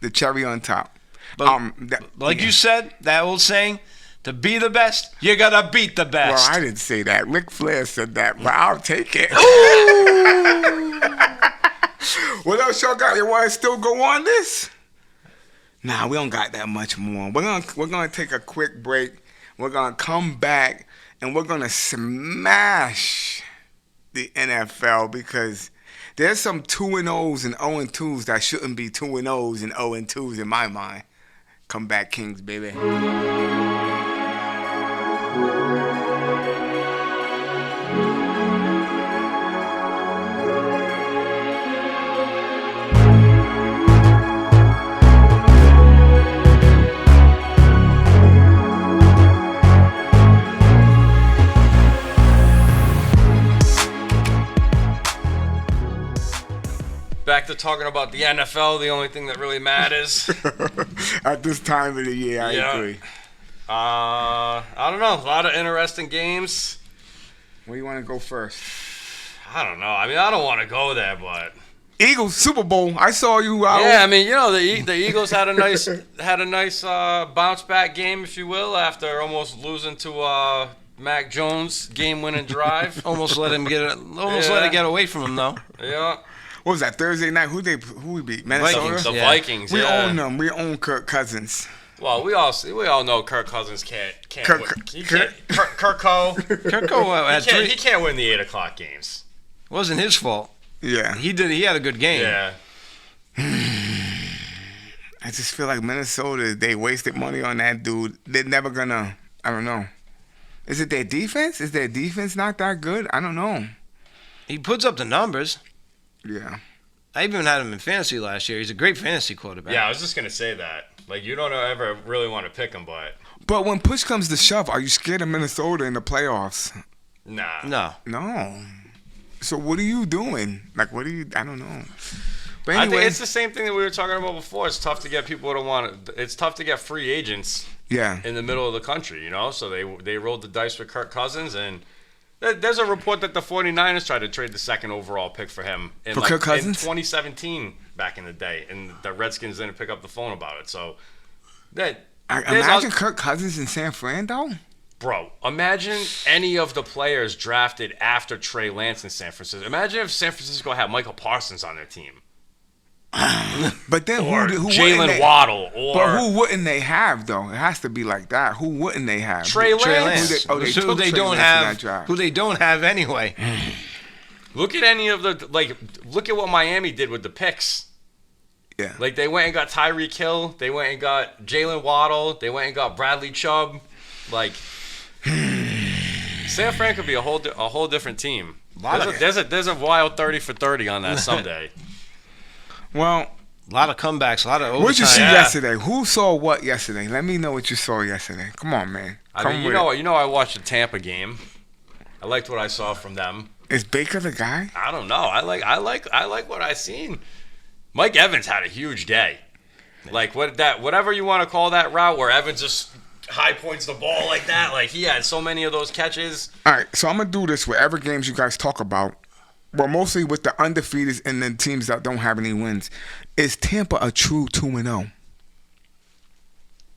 S1: The cherry on top.
S2: But like you said, that old saying, to be the best, you gotta beat the best.
S1: Well, I didn't say that. Ric Flair said that, but I'll take it. What else y'all got? You want to still go on this? Nah, we don't got that much more. We're gonna take a quick break. We're gonna come back and we're gonna smash the NFL because there's some 2-0s and 0-2s that shouldn't be 2-0s and 0-2s in my mind. Come back, Kings, baby.
S3: after talking about the NFL, the only thing that really matters.
S1: At this time of the year, I agree.
S3: I don't know. A lot of interesting games.
S1: Where you want to go first?
S3: I don't know. I mean, I don't want to go there, but
S1: Eagles Super Bowl. I saw you out.
S3: yeah, I mean, you know, the Eagles had a nice bounce back game, if you will, after almost losing to Mac Jones game-winning drive.
S2: Almost let it get away from him though.
S3: Yeah.
S1: What was that, Thursday night? Who we beat? Minnesota?
S3: The
S2: Yeah.
S3: Vikings.
S1: We
S3: yeah.
S1: own them. We own Kirk Cousins.
S3: Well, we all know Kirk Cousins can't
S1: Kirk-
S3: win.
S2: Kirko had
S3: He
S2: three.
S3: can't win the 8 o'clock games.
S2: Wasn't his fault.
S1: Yeah.
S2: He had a good game.
S3: Yeah.
S1: I just feel like Minnesota, they wasted money on that dude. They're never gonna, I don't know. Is it their defense? Is their defense not that good? I don't know.
S2: He puts up the numbers.
S1: Yeah.
S2: I even had him in fantasy last year. He's a great fantasy quarterback.
S3: Yeah, I was just going to say that. Like, you don't ever really want to pick him, but
S1: But when push comes to shove, are you scared of Minnesota in the playoffs?
S3: nah.
S2: No.
S1: No. So what are you doing? Like, what are you, I don't know. But
S3: I think
S1: anyway,
S3: it's the same thing that we were talking about before. It's tough to get people to want to. It's tough to get free agents
S1: yeah.
S3: in the middle of the country, you know? So they rolled the dice with Kirk Cousins, and there's a report that the 49ers tried to trade the second overall pick for him in,
S1: For Kirk Cousins?
S3: in 2017 back in the day, and the Redskins didn't pick up the phone about it. So
S1: Imagine Kirk Cousins in San Fran, though.
S3: Bro, imagine any of the players drafted after Trey Lance in San Francisco. Imagine if San Francisco had Michael Parsons on their team.
S1: But then
S3: Or
S1: who
S3: Jalen Waddle.
S1: But who wouldn't they have, though? It has to be like that. Who wouldn't they have?
S3: Trey Lance.
S2: Trey Lance.
S1: They
S2: Who
S1: took
S2: they
S1: Trey
S2: don't
S1: Lance in
S2: have.
S1: that draft.
S2: Who they don't have anyway.
S3: Look at any of the, look at what Miami did with the picks.
S1: Yeah.
S3: Like, they went and got Tyreek Hill. They went and got Jalen Waddle. They went and got Bradley Chubb. Like, San Fran could be a whole different team. There's a wild 30 for 30 on that someday.
S1: Well,
S2: A lot of comebacks, a lot of overtime.
S1: what'd you see
S3: Yeah.
S1: yesterday? Who saw what yesterday? Let me know what you saw yesterday. Come on, man.
S3: I
S1: Come
S3: mean,
S1: with
S3: you
S1: it.
S3: know, I watched the Tampa game. I liked what I saw from them.
S1: Is Baker the guy?
S3: I don't know. I like what I seen. Mike Evans had a huge day. Like whatever you want to call that route where Evans just high points the ball like that. Like, he had so many of those catches.
S1: All right, so I'm going to do this whatever games you guys talk about. Well, mostly with the undefeated and the teams that don't have any wins. Is Tampa a true 2-0?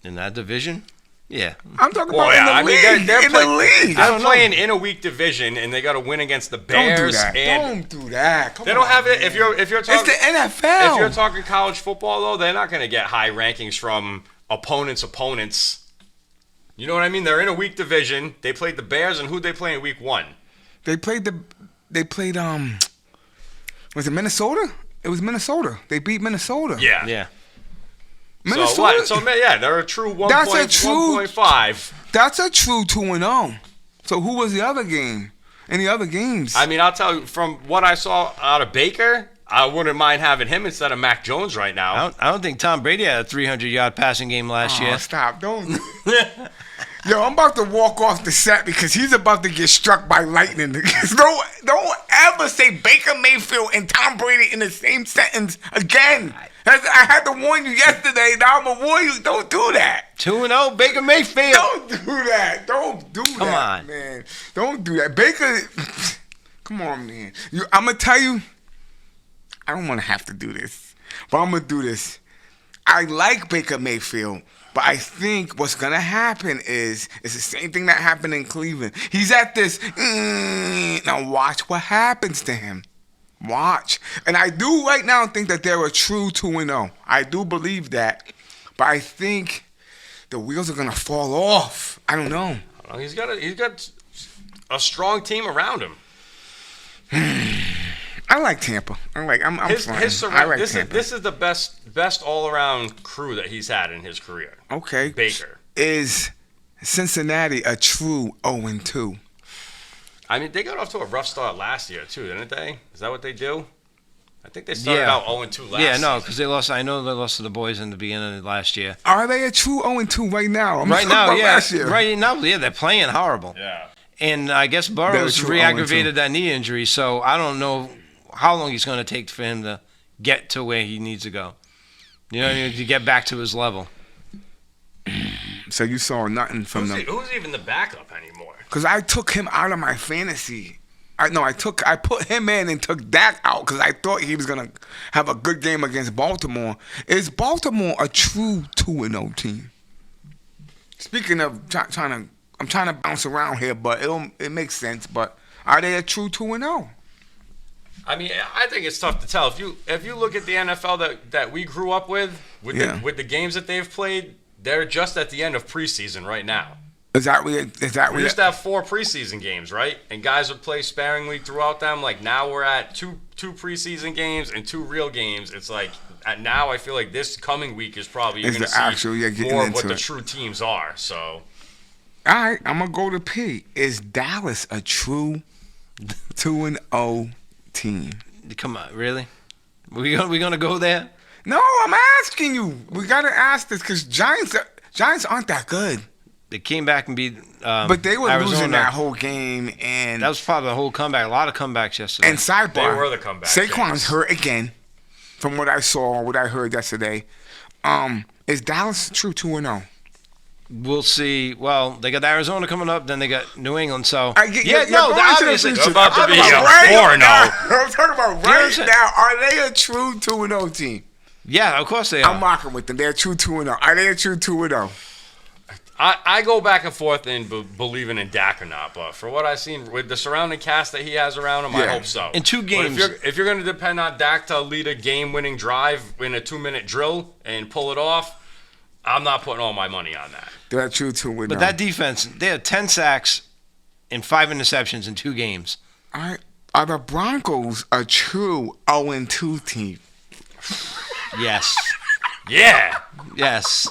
S2: In that division? Yeah.
S1: I'm talking
S3: Well,
S1: about
S3: yeah, I
S1: in the
S3: mean,
S1: league.
S3: they're
S1: In the league.
S3: They're playing in a weak division, and they got to win against the Bears.
S1: Don't do that.
S3: And
S1: Don't do that. Come
S3: they don't
S1: on,
S3: have it.
S1: man.
S3: If you're
S1: It's
S3: talking,
S1: the NFL.
S3: if you're talking college football, though, they're not going to get high rankings from opponents. You know what I mean? They're in a weak division. They played the Bears, and who'd they play in week 1?
S1: They played was it Minnesota? It was Minnesota. They beat Minnesota.
S3: Yeah.
S2: Yeah.
S1: Minnesota.
S3: So what? So yeah, they're a true 1.
S1: That's a true-
S3: 1.5.
S1: That's a true 2-0. So who was the other game? Any other games?
S3: I mean, I'll tell you, from what I saw out of Baker, I wouldn't mind having him instead of Mac Jones right now.
S2: I don't think Tom Brady had a 300-yard passing game last
S1: Oh,
S2: year.
S1: stop. Don't. Yo, I'm about to walk off the set because he's about to get struck by lightning. Don't ever say Baker Mayfield and Tom Brady in the same sentence again. I had to warn you yesterday. Now I'm going to warn you. Don't do that.
S2: 2-0, Baker Mayfield.
S1: Don't do that. Don't do that.
S2: Come on.
S1: Man. Don't do that. Baker, come on, man. I'm going to tell you, I don't want to have to do this, but I'm going to do this. I like Baker Mayfield, but I think what's going to happen is it's the same thing that happened in Cleveland. He's at this, now watch what happens to him. Watch. And I do right now think that they're a true 2-0. I do believe that. But I think the wheels are going to fall off. I don't know.
S3: He's got a strong team around him.
S1: I like Tampa. I'm fine. I like Tampa.
S3: This is the best all around crew that he's had in his career.
S1: Okay.
S3: Baker.
S1: Is Cincinnati a true 0-2?
S3: I mean, they got off to a rough start last year too, didn't they? Is that what they do? I think they started out 0-2 last.
S2: Yeah, no, because they lost. I know they lost to the boys in the beginning of last year.
S1: Are they a true 0-2 right now? I'm
S2: Right
S1: talking
S2: now,
S1: about
S2: yeah.
S1: last year.
S2: Right now, yeah, they're playing horrible.
S3: Yeah.
S2: And I guess Burrows
S1: true
S2: re-aggravated that knee injury, so I don't know how long he's going to take for him to get to where he needs to go. You know what I mean? To get back to his level.
S1: So you saw nothing from them.
S3: Who's even the backup anymore?
S1: Because I took him out of my fantasy. I put him in and took Dak out because I thought he was gonna have a good game against Baltimore. Is Baltimore a true 2-0 team? Speaking of I'm trying to bounce around here, but it makes sense. But are they a true 2-0?
S3: I mean, I think it's tough to tell. If you look at the NFL that we grew up with the games that they've played, they're just at the end of preseason right now.
S1: Is that
S3: We used to have 4 preseason games, right? And guys would play sparingly throughout them. Like now we're at two preseason games and 2 real games. It's like now I feel like this coming week is probably you're going to see more of what the true teams are. So,
S1: all right, I'm gonna go to P. Is Dallas a true 2-0 team?
S2: Come on, really? We gonna go there?
S1: No, I'm asking you. We gotta ask this because Giants aren't that good.
S2: They came back and beat
S1: but they were
S2: Arizona.
S1: losing that whole game, and
S2: that was probably the whole comeback. A lot of comebacks yesterday.
S1: And sidebar,
S3: they were the comeback.
S1: Saquon's hurt again. From what I saw, what I heard yesterday, is Dallas true 2-0?
S2: We'll see. Well, they got Arizona coming up, then they got New England. So
S1: obviously,
S3: They're about to be a 4-0.
S1: I'm talking about right now. Are they a true 2-0 team?
S2: Yeah, of course they are.
S1: I'm mocking with them. They're a true 2-0. Are they a true 2-0?
S3: I go back and forth in believing in Dak or not, but for what I've seen with the surrounding cast that he has around him, I hope so.
S2: In 2 games.
S3: But if you're going to depend on Dak to lead a game-winning drive in a 2-minute drill and pull it off, I'm not putting all my money on that.
S1: They're a true 2-0.
S2: But that defense, they had 10 sacks and 5 interceptions in 2 games.
S1: All right. Are the Broncos a true 0-2 team?
S2: Yes.
S3: Yeah.
S2: Yes.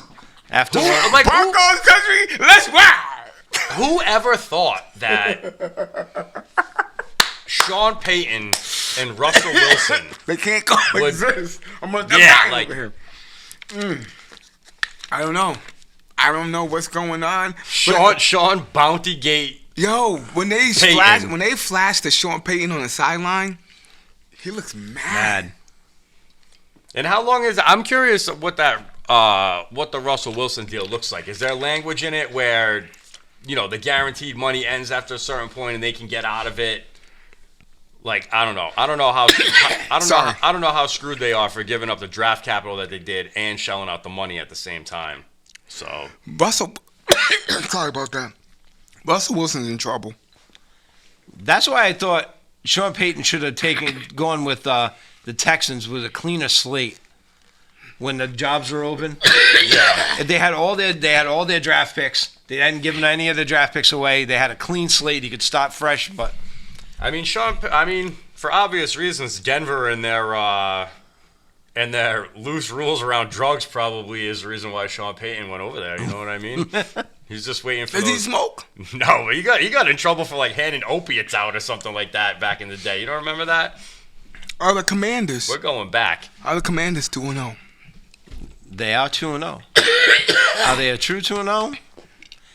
S2: After
S1: Broncos country, let's ride.
S3: Whoever thought that Sean Payton and Russell Wilson
S1: they can't coexist? I'm gonna over here. I don't know. I don't know what's going on.
S3: Sean Bountygate.
S1: Yo, when they flash the Sean Payton on the sideline, he looks mad.
S3: And how long is it? I'm curious what the Russell Wilson deal looks like. Is there language in it where, the guaranteed money ends after a certain point and they can get out of it? Like, I don't know. I don't know how screwed they are for giving up the draft capital that they did and shelling out the money at the same time. So
S1: Russell, sorry about that. Russell Wilson's in trouble.
S2: That's why I thought Sean Payton should have gone with the Texans with a cleaner slate when the jobs were open.
S3: Yeah,
S2: they had all their draft picks. They hadn't given any of the draft picks away. They had a clean slate. He could start fresh. But
S3: I mean, for obvious reasons, Denver and their loose rules around drugs probably is the reason why Sean Payton went over there. You know what I mean? He's just waiting for.
S1: Does he smoke?
S3: No, he got in trouble for handing opiates out or something like that back in the day. You don't remember that?
S1: Are the Commanders?
S3: We're going back.
S1: Are the Commanders 2-0?
S2: They are 2-0. Are they a true 2-0?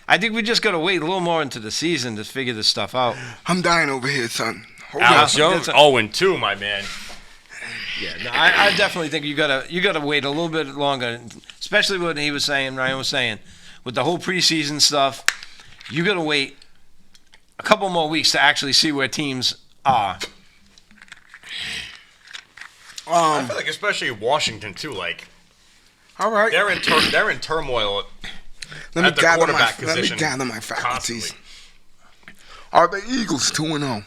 S2: I think we just got to wait a little more into the season to figure this stuff out.
S1: I'm dying over here, son.
S3: Alex Jones 0-2, my man.
S2: Yeah, no, I definitely think you gotta wait a little bit longer, especially what he was saying. Ryan was saying with the whole preseason stuff. You gotta wait a couple more weeks to actually see where teams are.
S3: I feel like especially Washington too.
S1: All right,
S3: they're in turmoil.
S1: Let me gather my faculties.
S3: Constantly.
S1: Are the Eagles 2-0?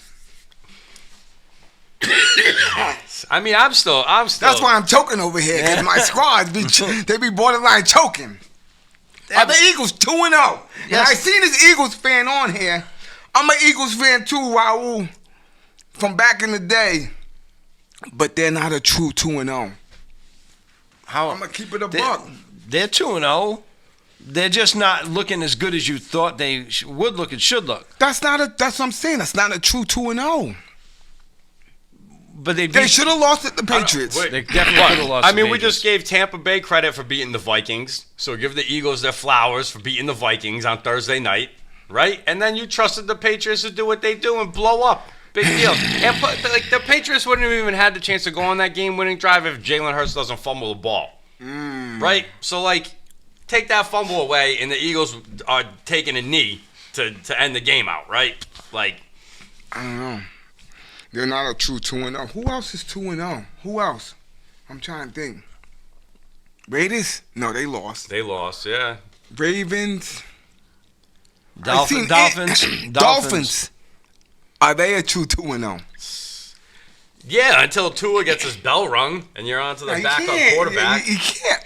S3: I mean, I'm still.
S1: That's why I'm choking over here because my squad they be borderline choking. Are the Eagles 2-0? Yes. And I seen this Eagles fan on here. I'm an Eagles fan too, Raul, from back in the day. But they're not a true 2-0. I'm gonna keep it a buck.
S2: They're 2-0. They're just not looking as good as you thought they would look and should look.
S1: That's what I'm saying. That's not a true 2-0.
S2: But they
S1: should have lost at the Patriots.
S2: They definitely could have lost.
S3: I mean, we just gave Tampa Bay credit for beating the Vikings, so give the Eagles their flowers for beating the Vikings on Thursday night, right? And then you trusted the Patriots to do what they do and blow up. Big deal. And like the Patriots wouldn't have even had the chance to go on that game-winning drive if Jalen Hurts doesn't fumble the ball. Right? So, like, take that fumble away, and the Eagles are taking a knee to end the game out, right? Like,
S1: I don't know. They're not a true 2-0. Who else is 2-0? Who else? I'm trying to think. Raiders? No, they lost.
S3: they lost, yeah.
S1: Ravens?
S2: Dolphins.
S1: Are they a true 2-0?
S3: Yeah, until Tua gets his bell rung, and you're on to the backup quarterback.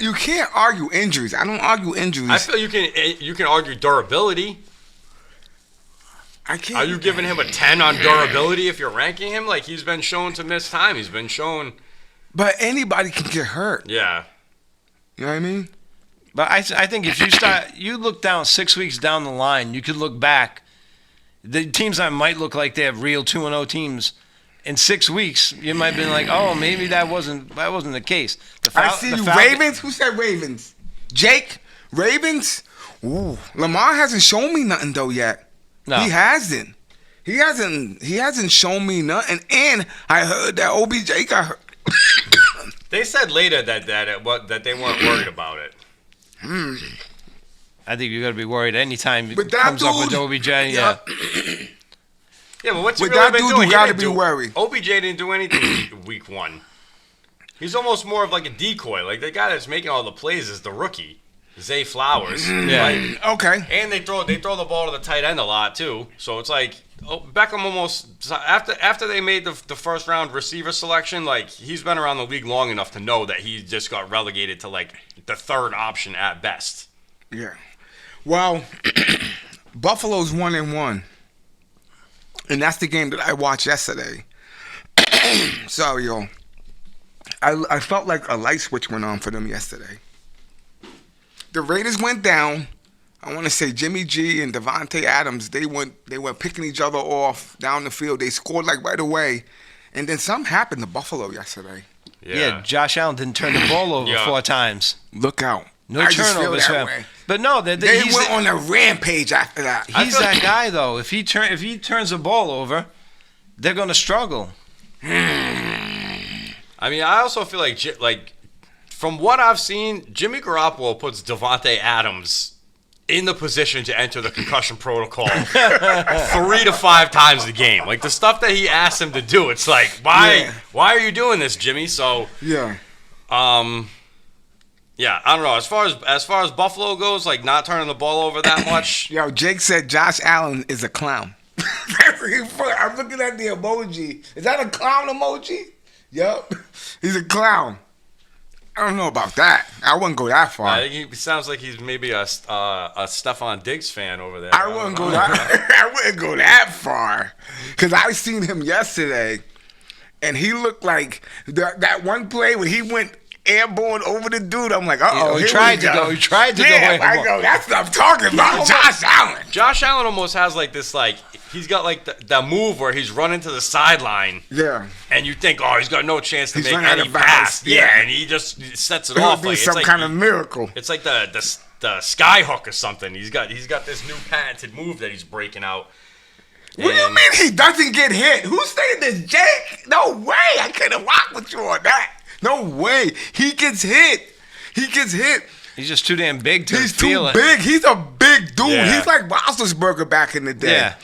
S1: You can't argue injuries. I don't argue injuries.
S3: I feel you can argue durability.
S1: I can't.
S3: Are you giving him a 10 on durability if you're ranking him? Like, he's been shown to miss time. He's been shown.
S1: But anybody can get hurt.
S3: Yeah.
S1: You know what I mean?
S2: But I think if you look down 6 weeks down the line, you could look back. The teams that might look like they have real 2-0 teams, in 6 weeks, you might have been like, oh, maybe that wasn't the case.
S1: I see you. Ravens? Who said Ravens? Jake? Ravens? Ooh. Lamar hasn't shown me nothing, though, yet.
S2: No.
S1: He hasn't. He hasn't shown me nothing. And I heard that OBJ got hurt.
S3: They said later that they weren't worried about it.
S2: I think you got to be worried anytime it
S1: But that
S2: comes up
S1: dude-
S2: with OBJ. Yeah.
S3: Yeah, but what's he
S1: With
S3: really
S1: that
S3: been
S1: dude,
S3: doing?
S1: you
S3: He
S1: gotta
S3: didn't
S1: be
S3: do-
S1: worried.
S3: OBJ didn't do anything week one. He's almost more of like a decoy. Like, the guy that's making all the plays is the rookie, Zay Flowers.
S2: Yeah.
S3: Right?
S1: Okay.
S3: And they throw the ball to the tight end a lot too. So it's like Beckham almost after they made the first round receiver selection, like, he's been around the league long enough to know that he just got relegated to like the third option at best.
S1: Yeah. Well, Buffalo's 1-1. And that's the game that I watched yesterday. Sorry, y'all. I felt like a light switch went on for them yesterday. The Raiders went down. I want to say Jimmy G and Devontae Adams, they went picking each other off down the field. They scored like right away. And then something happened to Buffalo yesterday.
S2: Yeah, Josh Allen didn't turn the ball over 4 times.
S1: Look out.
S2: No
S1: I just feel
S2: turnovers for
S1: that
S2: him.
S1: way.
S2: But no,
S1: They
S2: he's
S1: went on a rampage after that.
S2: He's that guy though. If he turns the ball over, they're going to struggle.
S3: I mean, I also feel like from what I've seen, Jimmy Garoppolo puts Devontae Adams in the position to enter the concussion protocol 3 to 5 times a game. Like, the stuff that he asked him to do, it's like, why are you doing this, Jimmy? So
S1: Yeah.
S3: yeah, I don't know. As far as Buffalo goes, like, not turning the ball over that much.
S1: Yo, Jake said Josh Allen is a clown. That's really funny. I'm looking at the emoji. Is that a clown emoji? Yup. He's a clown. I don't know about that. I wouldn't go that far.
S3: I think he sounds like he's maybe a Stephon Diggs fan over there.
S1: I wouldn't go that. I wouldn't go that far, because I seen him yesterday, and he looked like that one play when he went airborne over the dude. I'm like, uh-oh.
S2: He tried to go. He tried to go.
S1: Yeah, I go. That's what I'm talking about. Josh Allen.
S3: Josh Allen almost has like this, like, he's got like the move where he's running to the sideline.
S1: Yeah.
S3: And you think, oh, he's got no chance to
S1: He's
S3: make
S1: running out
S3: any
S1: of bounds.
S3: pass.
S1: Yeah.
S3: Yeah, and he just sets it
S1: It'll
S3: off.
S1: be
S3: Like,
S1: some
S3: it's
S1: kind
S3: like,
S1: of miracle.
S3: It's like the sky hook or something. He's got this new patented move that he's breaking out.
S1: What do you mean he doesn't get hit? Who's saying this, Jake? No way. I couldn't rock with you on that. No way. He gets hit. He gets hit.
S2: He's just too damn big to
S1: He's
S2: feel
S1: too
S2: it.
S1: big. He's a big dude.
S3: Yeah.
S1: He's like Roethlisberger back in the day.
S2: Yeah.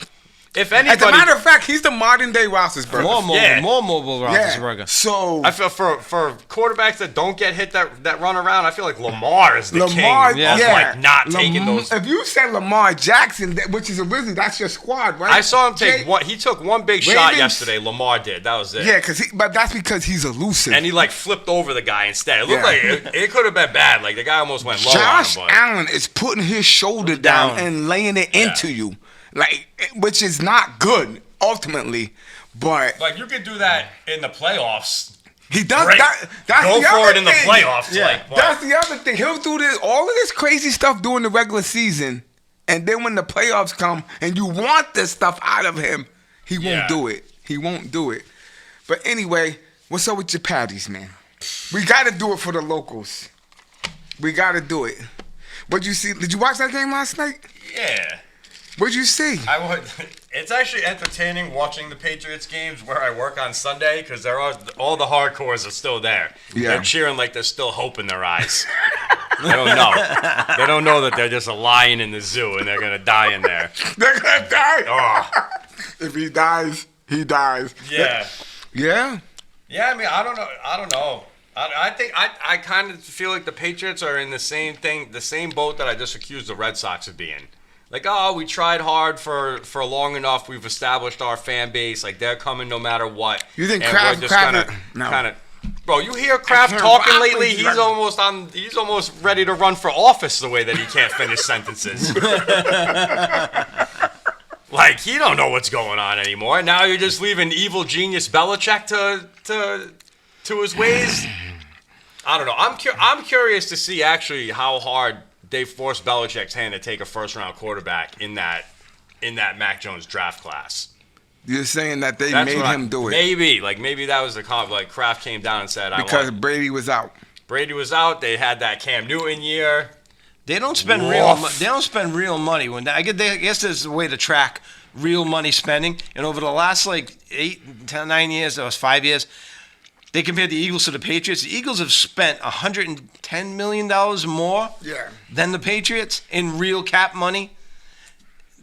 S3: If
S1: As a
S3: anybody,
S1: matter of fact, he's the modern day Roethlisberger.
S2: More mobile
S1: Yeah.
S2: Roethlisberger.
S1: So
S3: I feel for quarterbacks that don't get hit that run around, I feel like Lamar is the
S1: Lamar,
S3: king of like not taking those.
S1: If you said Lamar Jackson, which is originally that's your squad, right?
S3: I saw him take
S1: Jake?
S3: one. He took one big shot
S1: Ravens?
S3: yesterday. Lamar did. That was it.
S1: Yeah, but that's because he's elusive.
S3: And he like flipped over the guy instead. It looked
S1: Yeah.
S3: like it could have been bad. Like, the guy almost went low
S1: Josh
S3: on him. But
S1: Allen is putting his shoulder down
S2: Down.
S1: and laying it into you, like, which is not good ultimately. But
S3: like, you could do that in the playoffs.
S1: he does
S3: Great.
S1: that. That's
S3: Go
S1: the
S3: for
S1: other
S3: it in the
S1: thing.
S3: playoffs.
S2: Yeah.
S3: Like, what?
S1: That's the other thing. He'll do all of this crazy stuff during the regular season, and then when the playoffs come and you want this stuff out of him, he won't
S3: Yeah.
S1: do it. He won't do it. But anyway, what's up with your patties, man? We got to do it for the locals. We got to do it. What'd you see? Did you watch that game last night?
S3: Yeah.
S1: What'd you see?
S3: I would. It's actually entertaining watching the Patriots games where I work on Sunday because all the hardcores are still there.
S1: Yeah.
S3: They're cheering like there's still hope in their eyes. They don't know. They don't know that they're just a lion in the zoo and they're gonna die in there.
S1: They're gonna die.
S3: Oh.
S1: If he dies, he dies.
S3: Yeah.
S1: Yeah.
S3: Yeah. I mean, I don't know. I think I kind of feel like the Patriots are in the same boat that I just accused the Red Sox of being. Like, oh, we tried hard for long enough. We've established our fan base. Like, they're coming no matter what.
S1: You think
S3: and
S1: Kraft?
S3: Kind of. Bro, you hear Kraft talking lately? He's almost ready to run for office. The way that he can't finish sentences. Like, he don't know what's going on anymore. Now you're just leaving evil genius Belichick to his ways. I don't know. I'm curious to see actually how hard they forced Belichick's hand to take a first-round quarterback in that Mac Jones draft class.
S1: You're saying that they made him do it?
S3: Maybe that was the comp. Like Kraft came down and said,
S1: because Brady was out.
S3: Brady was out. They had that Cam Newton year.
S2: They don't spend real money. I guess there's a way to track real money spending. And over the last 8, 10, 9 years, that was 5 years. They compared the Eagles to the Patriots. The Eagles have spent $110 million more than the Patriots in real cap money.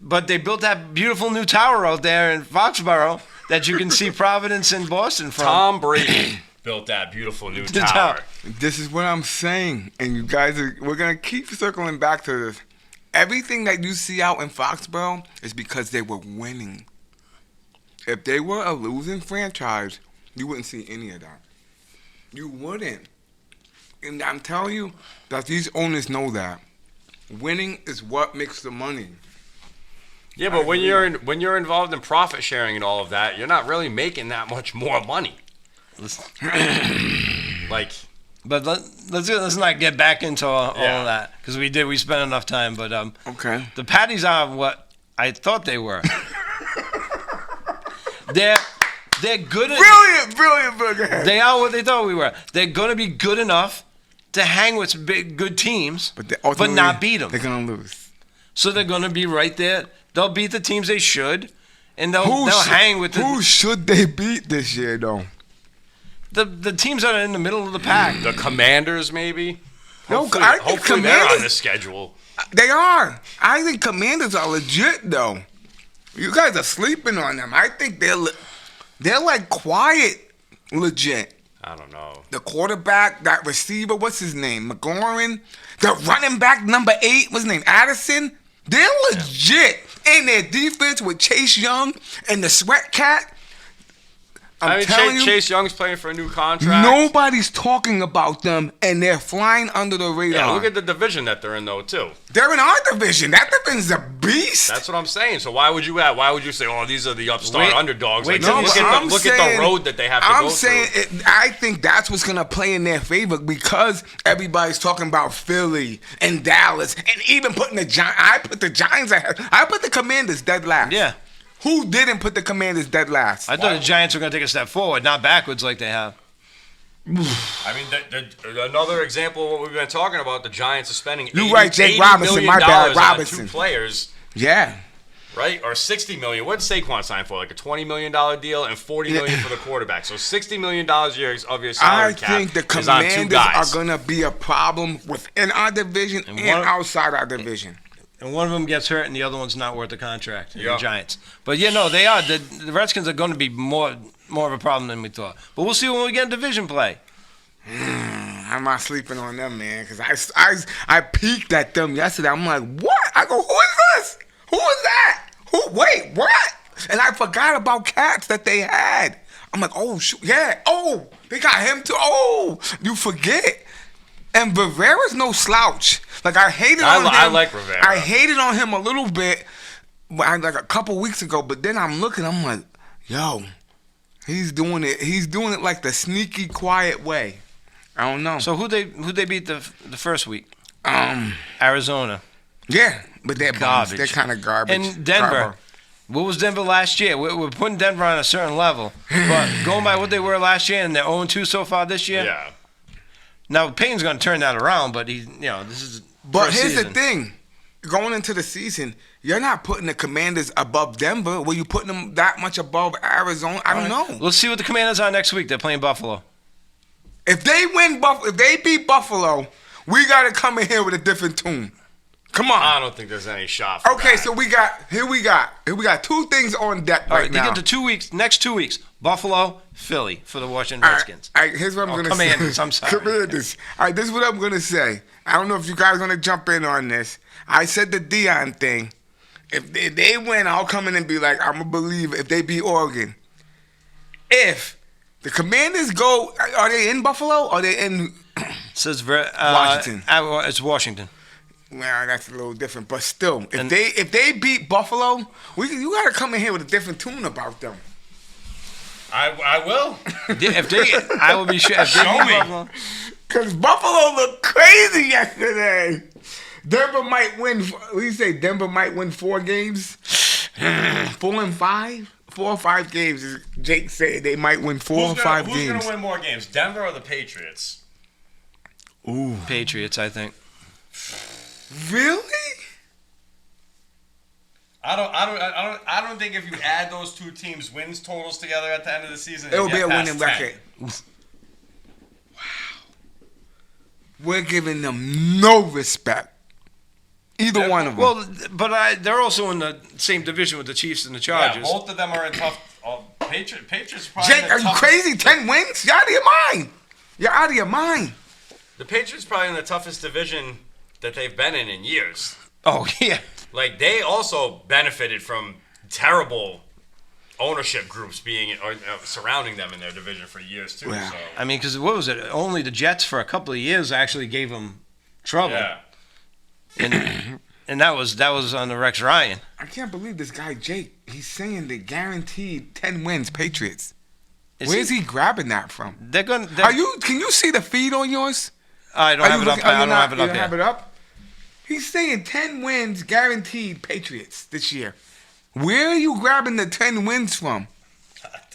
S2: But they built that beautiful new tower out there in Foxborough that you can see Providence and Boston from.
S3: Tom Brady built that beautiful new tower.
S1: This is what I'm saying. And you guys, we're going to keep circling back to this. Everything that you see out in Foxborough is because they were winning. If they were a losing franchise, you wouldn't see any of that. You wouldn't. And I'm telling you that these owners know that. Winning is what makes the money.
S3: Yeah, but when you're involved in profit sharing and all of that, you're not really making that much more money.
S2: But let's not get back into all of that because we spent enough time. But
S1: okay,
S2: the Patties are what I thought they were. They're good at
S1: brilliant.
S2: They are what they thought we were. They're gonna be good enough to hang with good teams, but not beat them.
S1: They're gonna lose.
S2: So they're gonna be right there. They'll beat the teams they should, and they'll hang with.
S1: Who should they beat this year, though?
S2: The teams that are in the middle of the pack.
S3: The Commanders, maybe.
S1: Hopefully
S3: they're on the schedule.
S1: They are. I think Commanders are legit, though. You guys are sleeping on them. I think they're like quiet, legit.
S3: I don't know.
S1: The quarterback, that receiver, what's his name? McLaurin. The running back, number 8, what's his name? Addison. They're legit. And their defense with Chase Young and the Sweat Cat. I'm telling you,
S3: Chase Young's playing for a new contract.
S1: Nobody's talking about them, and they're flying under the radar.
S3: Yeah, look at the division that they're in, though, too.
S1: They're in our division. That division's a beast.
S3: That's what I'm saying. So why would you say, oh, these are the upstart underdogs?
S2: Look
S3: at the road that they have to go through.
S1: I think that's what's going to play in their favor because everybody's talking about Philly and Dallas and even putting the Giants. I put the Giants ahead. I put the Commanders dead last.
S2: Yeah.
S1: Who didn't put the Commanders dead last?
S2: I thought the Giants were going to take a step forward, not backwards like they have.
S3: I mean, another example of what we've been talking about, the Giants are spending
S1: Jake Robinson, my bad, Robinson.
S3: On 2 players.
S1: Yeah.
S3: Right? Or $60 million. What did Saquon sign for? Like a $20 million deal and $40 million for the quarterback. So $60 million of your salary cap.
S1: I think the Commanders are going to be a problem within our division and outside our division.
S2: And one of them gets hurt, and the other one's not worth the contract. The Giants, but they are. The Redskins are going to be more of a problem than we thought. But we'll see when we get in division play.
S1: I'm not sleeping on them, man, because I peeked at them yesterday. I'm like, what? I go, who is this? Who is that? Wait, what? And I forgot about Cats that they had. I'm like, oh shoot, yeah. Oh, they got him too. Oh, you forget. And Rivera's no slouch. Like, I hated on him.
S3: I like Rivera.
S1: I hated on him a little bit, like a couple weeks ago. But then I'm like, yo, he's doing it. He's doing it like the sneaky, quiet way. I don't know.
S2: So who they beat the first week? Arizona.
S1: Yeah, but they're
S2: garbage.
S1: They're kind of garbage.
S2: And Denver. What was Denver last year? We're putting Denver on a certain level, but going by what they were last year, and they're 0-2 so far this year.
S3: Yeah.
S2: Now Payton's going to turn that around, but this is.
S1: But here's the thing: going into the season, you're not putting the Commanders above Denver. Were you putting them that much above Arizona? I don't know.
S2: Let's see what the Commanders are next week. They're playing Buffalo.
S1: If they if they beat Buffalo, we got to come in here with a different tune. Come on.
S3: I don't think there's any shot for
S1: Okay,
S3: that.
S1: so we got two things on deck
S2: All right,
S1: right
S2: they
S1: now.
S2: get to next 2 weeks. Buffalo, Philly for the Washington
S1: All right,
S2: Redskins.
S1: all right, here's what I'm going to say.
S2: Commanders, I'm sorry.
S1: Commanders. All right, this is what I'm going to say. I don't know if you guys want to jump in on this. I said the Dion thing. If they win, I'll come in and be like, I'm going to believe if they beat Oregon. If the Commanders go, are they in Buffalo? Or are they in
S2: Says
S1: Washington?
S2: It's Washington.
S1: Well, that's a little different, but still, if they beat Buffalo, you got to come in here with a different tune about them.
S3: I will.
S2: I will be sure. If they
S3: Show
S2: beat
S3: me.
S2: Buffalo,
S1: Because Buffalo looked crazy yesterday. Denver might win. What do you say? Denver might win 4 games? 4 and 5? 4 or 5 games. Jake said they might win 4 or 5 games.
S3: Who's going to win more games, Denver or the Patriots?
S1: Ooh.
S2: Patriots, I think.
S1: Really?
S3: I don't think if you add those two teams' wins totals together at the end of the season,
S1: It'll
S3: you
S1: be
S3: get
S1: a
S3: past
S1: winning
S3: 10.
S1: record. Wow. We're giving them no respect. Either one of them.
S2: Well, but they're also in the same division with the Chiefs and the
S3: Yeah,
S2: Chargers.
S3: both of them are in tough. Patriots probably
S1: Jake,
S3: in the
S1: are you
S3: toughest-
S1: crazy? 10 wins? You're out of your mind. You're out of your mind.
S3: The Patriots probably in the toughest division that they've been in years.
S2: Oh yeah.
S3: Like they also benefited from terrible ownership groups being surrounding them in their division for years too.
S1: Wow.
S3: So
S2: I mean, because what was it? Only the Jets for a couple of years actually gave them trouble,
S3: yeah.
S2: and that was on the Rex Ryan.
S1: I can't believe this guy Jake. He's saying they guaranteed 10 wins, Patriots. Where's he grabbing that from?
S2: They're going.
S1: Can you see the feed on yours?
S2: I don't have it up. I don't have it up
S1: You
S2: yet.
S1: have it up? He's saying 10 wins guaranteed Patriots this year. Where are you grabbing the 10 wins from?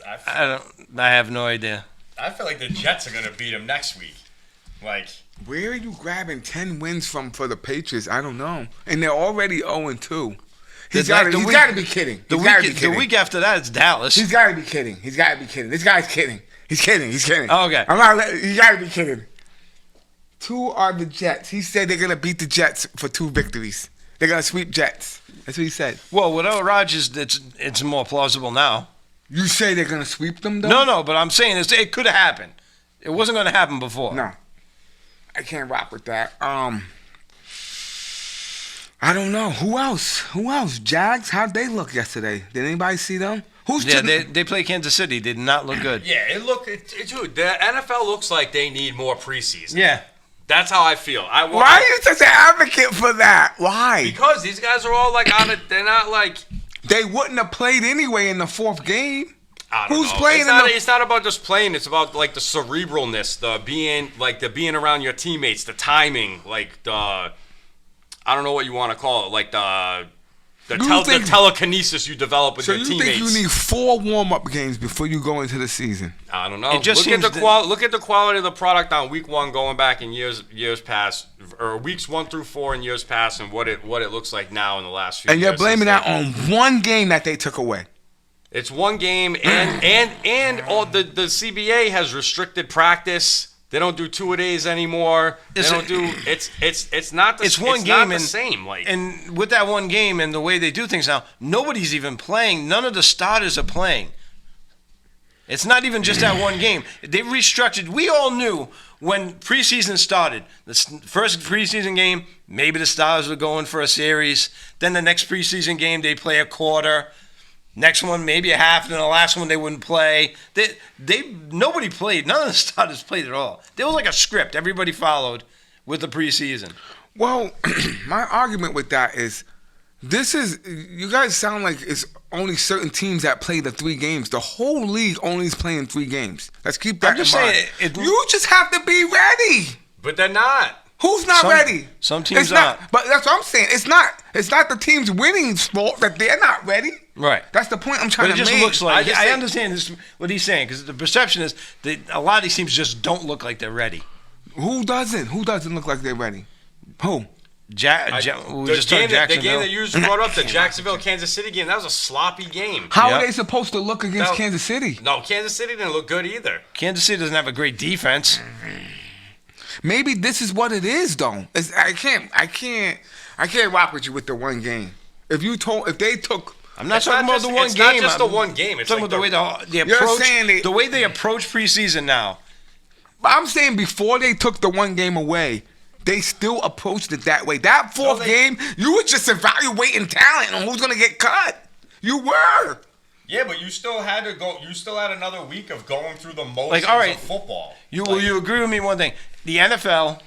S2: I have no idea.
S3: I feel like the Jets are going to beat them next week. Like
S1: Where are you grabbing 10 wins from for the Patriots? I don't know. And they're already 0-2. He's got to be kidding.
S2: The week after that, it's Dallas.
S1: He's got to be kidding. He's got to be kidding. This guy's kidding. He's kidding.
S2: Oh, okay.
S1: He's got to be kidding. 2 are the Jets. He said they're going to beat the Jets for 2 victories. They're going to sweep Jets. That's what he said.
S2: Well, without Rodgers, it's more plausible now.
S1: You say they're going to sweep them, though?
S2: No, but I'm saying it could have happened. It wasn't going to happen before.
S1: No. I can't rock with that. I don't know. Who else? Jags? How'd they look yesterday? Did anybody see them?
S2: They play Kansas City. They did not look good.
S3: yeah, dude, the NFL looks like they need more preseason.
S2: Yeah.
S3: That's how I feel.
S1: Why are you such an advocate for that? Why?
S3: Because these guys are all like they're not like.
S1: They wouldn't have played anyway in the 4th game.
S3: I don't
S1: Who's
S3: know.
S1: playing
S3: It's not about just playing. It's about like the cerebralness, the being around your teammates, the timing, like the I don't know what you want to call it, like the telekinesis you develop with
S1: So
S3: your
S1: you
S3: teammates.
S1: think you need 4 warm-up games before you go into the season?
S3: I don't know.
S2: It just
S3: look at
S2: seems
S3: look at the quality of the product on week 1 going back in years past, or weeks 1 through 4 in years past, and what it looks like now in the last few
S1: And
S3: years.
S1: you're blaming that on one game that they took away.
S3: It's one game, and all the CBA has restricted practice. They don't do 2-a-days anymore. It's not the
S2: It's one
S3: it's
S2: game
S3: not the
S2: and
S3: same. Like,
S2: and with that one game and the way they do things now, nobody's even playing. None of the starters are playing. It's not even just that one game. They restructured. We all knew when preseason started. The first preseason game, maybe the starters were going for a series. Then the next preseason game, they play a quarter. Next one, maybe a half, and then the last one they wouldn't play. Nobody played. None of the starters played at all. There was like a script everybody followed with the preseason.
S1: Well, my argument with that is, you guys sound like it's only certain teams that play the 3 games. The whole league only is playing 3 games. Let's keep that in mind. You just have to be ready.
S3: but they're not.
S1: Who's not ready?
S2: Some teams
S1: It's not.
S2: aren't.
S1: But that's what I'm saying. It's not the team's winning's fault that they're not ready.
S2: Right.
S1: That's the point I'm trying
S2: But it
S1: to
S2: just
S1: make.
S2: looks like
S3: I
S2: I understand what he's saying because the perception is that a lot of these teams just don't look like they're ready.
S1: Who doesn't? Who doesn't look like they're ready? Who?
S2: We
S3: The
S2: just talked
S3: game that
S2: Jacksonville.
S3: you just brought up, the Jacksonville-Kansas City game, that was a sloppy game.
S1: How
S2: Yep.
S1: are they supposed to look against
S3: No.
S1: Kansas City?
S3: No, Kansas City didn't look good either.
S2: Kansas City doesn't have a great defense.
S1: Maybe this is what it is, though. I can't rock with you with the one game. If they took,
S2: I'm not
S3: It's
S2: talking
S3: not
S2: about the
S3: just-
S2: one
S3: it's
S2: game.
S3: not just the
S2: I'm
S3: one game. It's
S2: talking
S3: like
S2: about the way they
S1: You're
S2: approach
S1: saying
S2: the way they approach preseason now.
S1: I'm saying before they took the one game away, they still approached it that way. That fourth game, you were just evaluating talent and who's gonna get cut. You were.
S3: Yeah, but you still had to go. You still had another week of going through the motions
S2: Like, all right,
S3: of football.
S2: You agree with me one thing? The NFL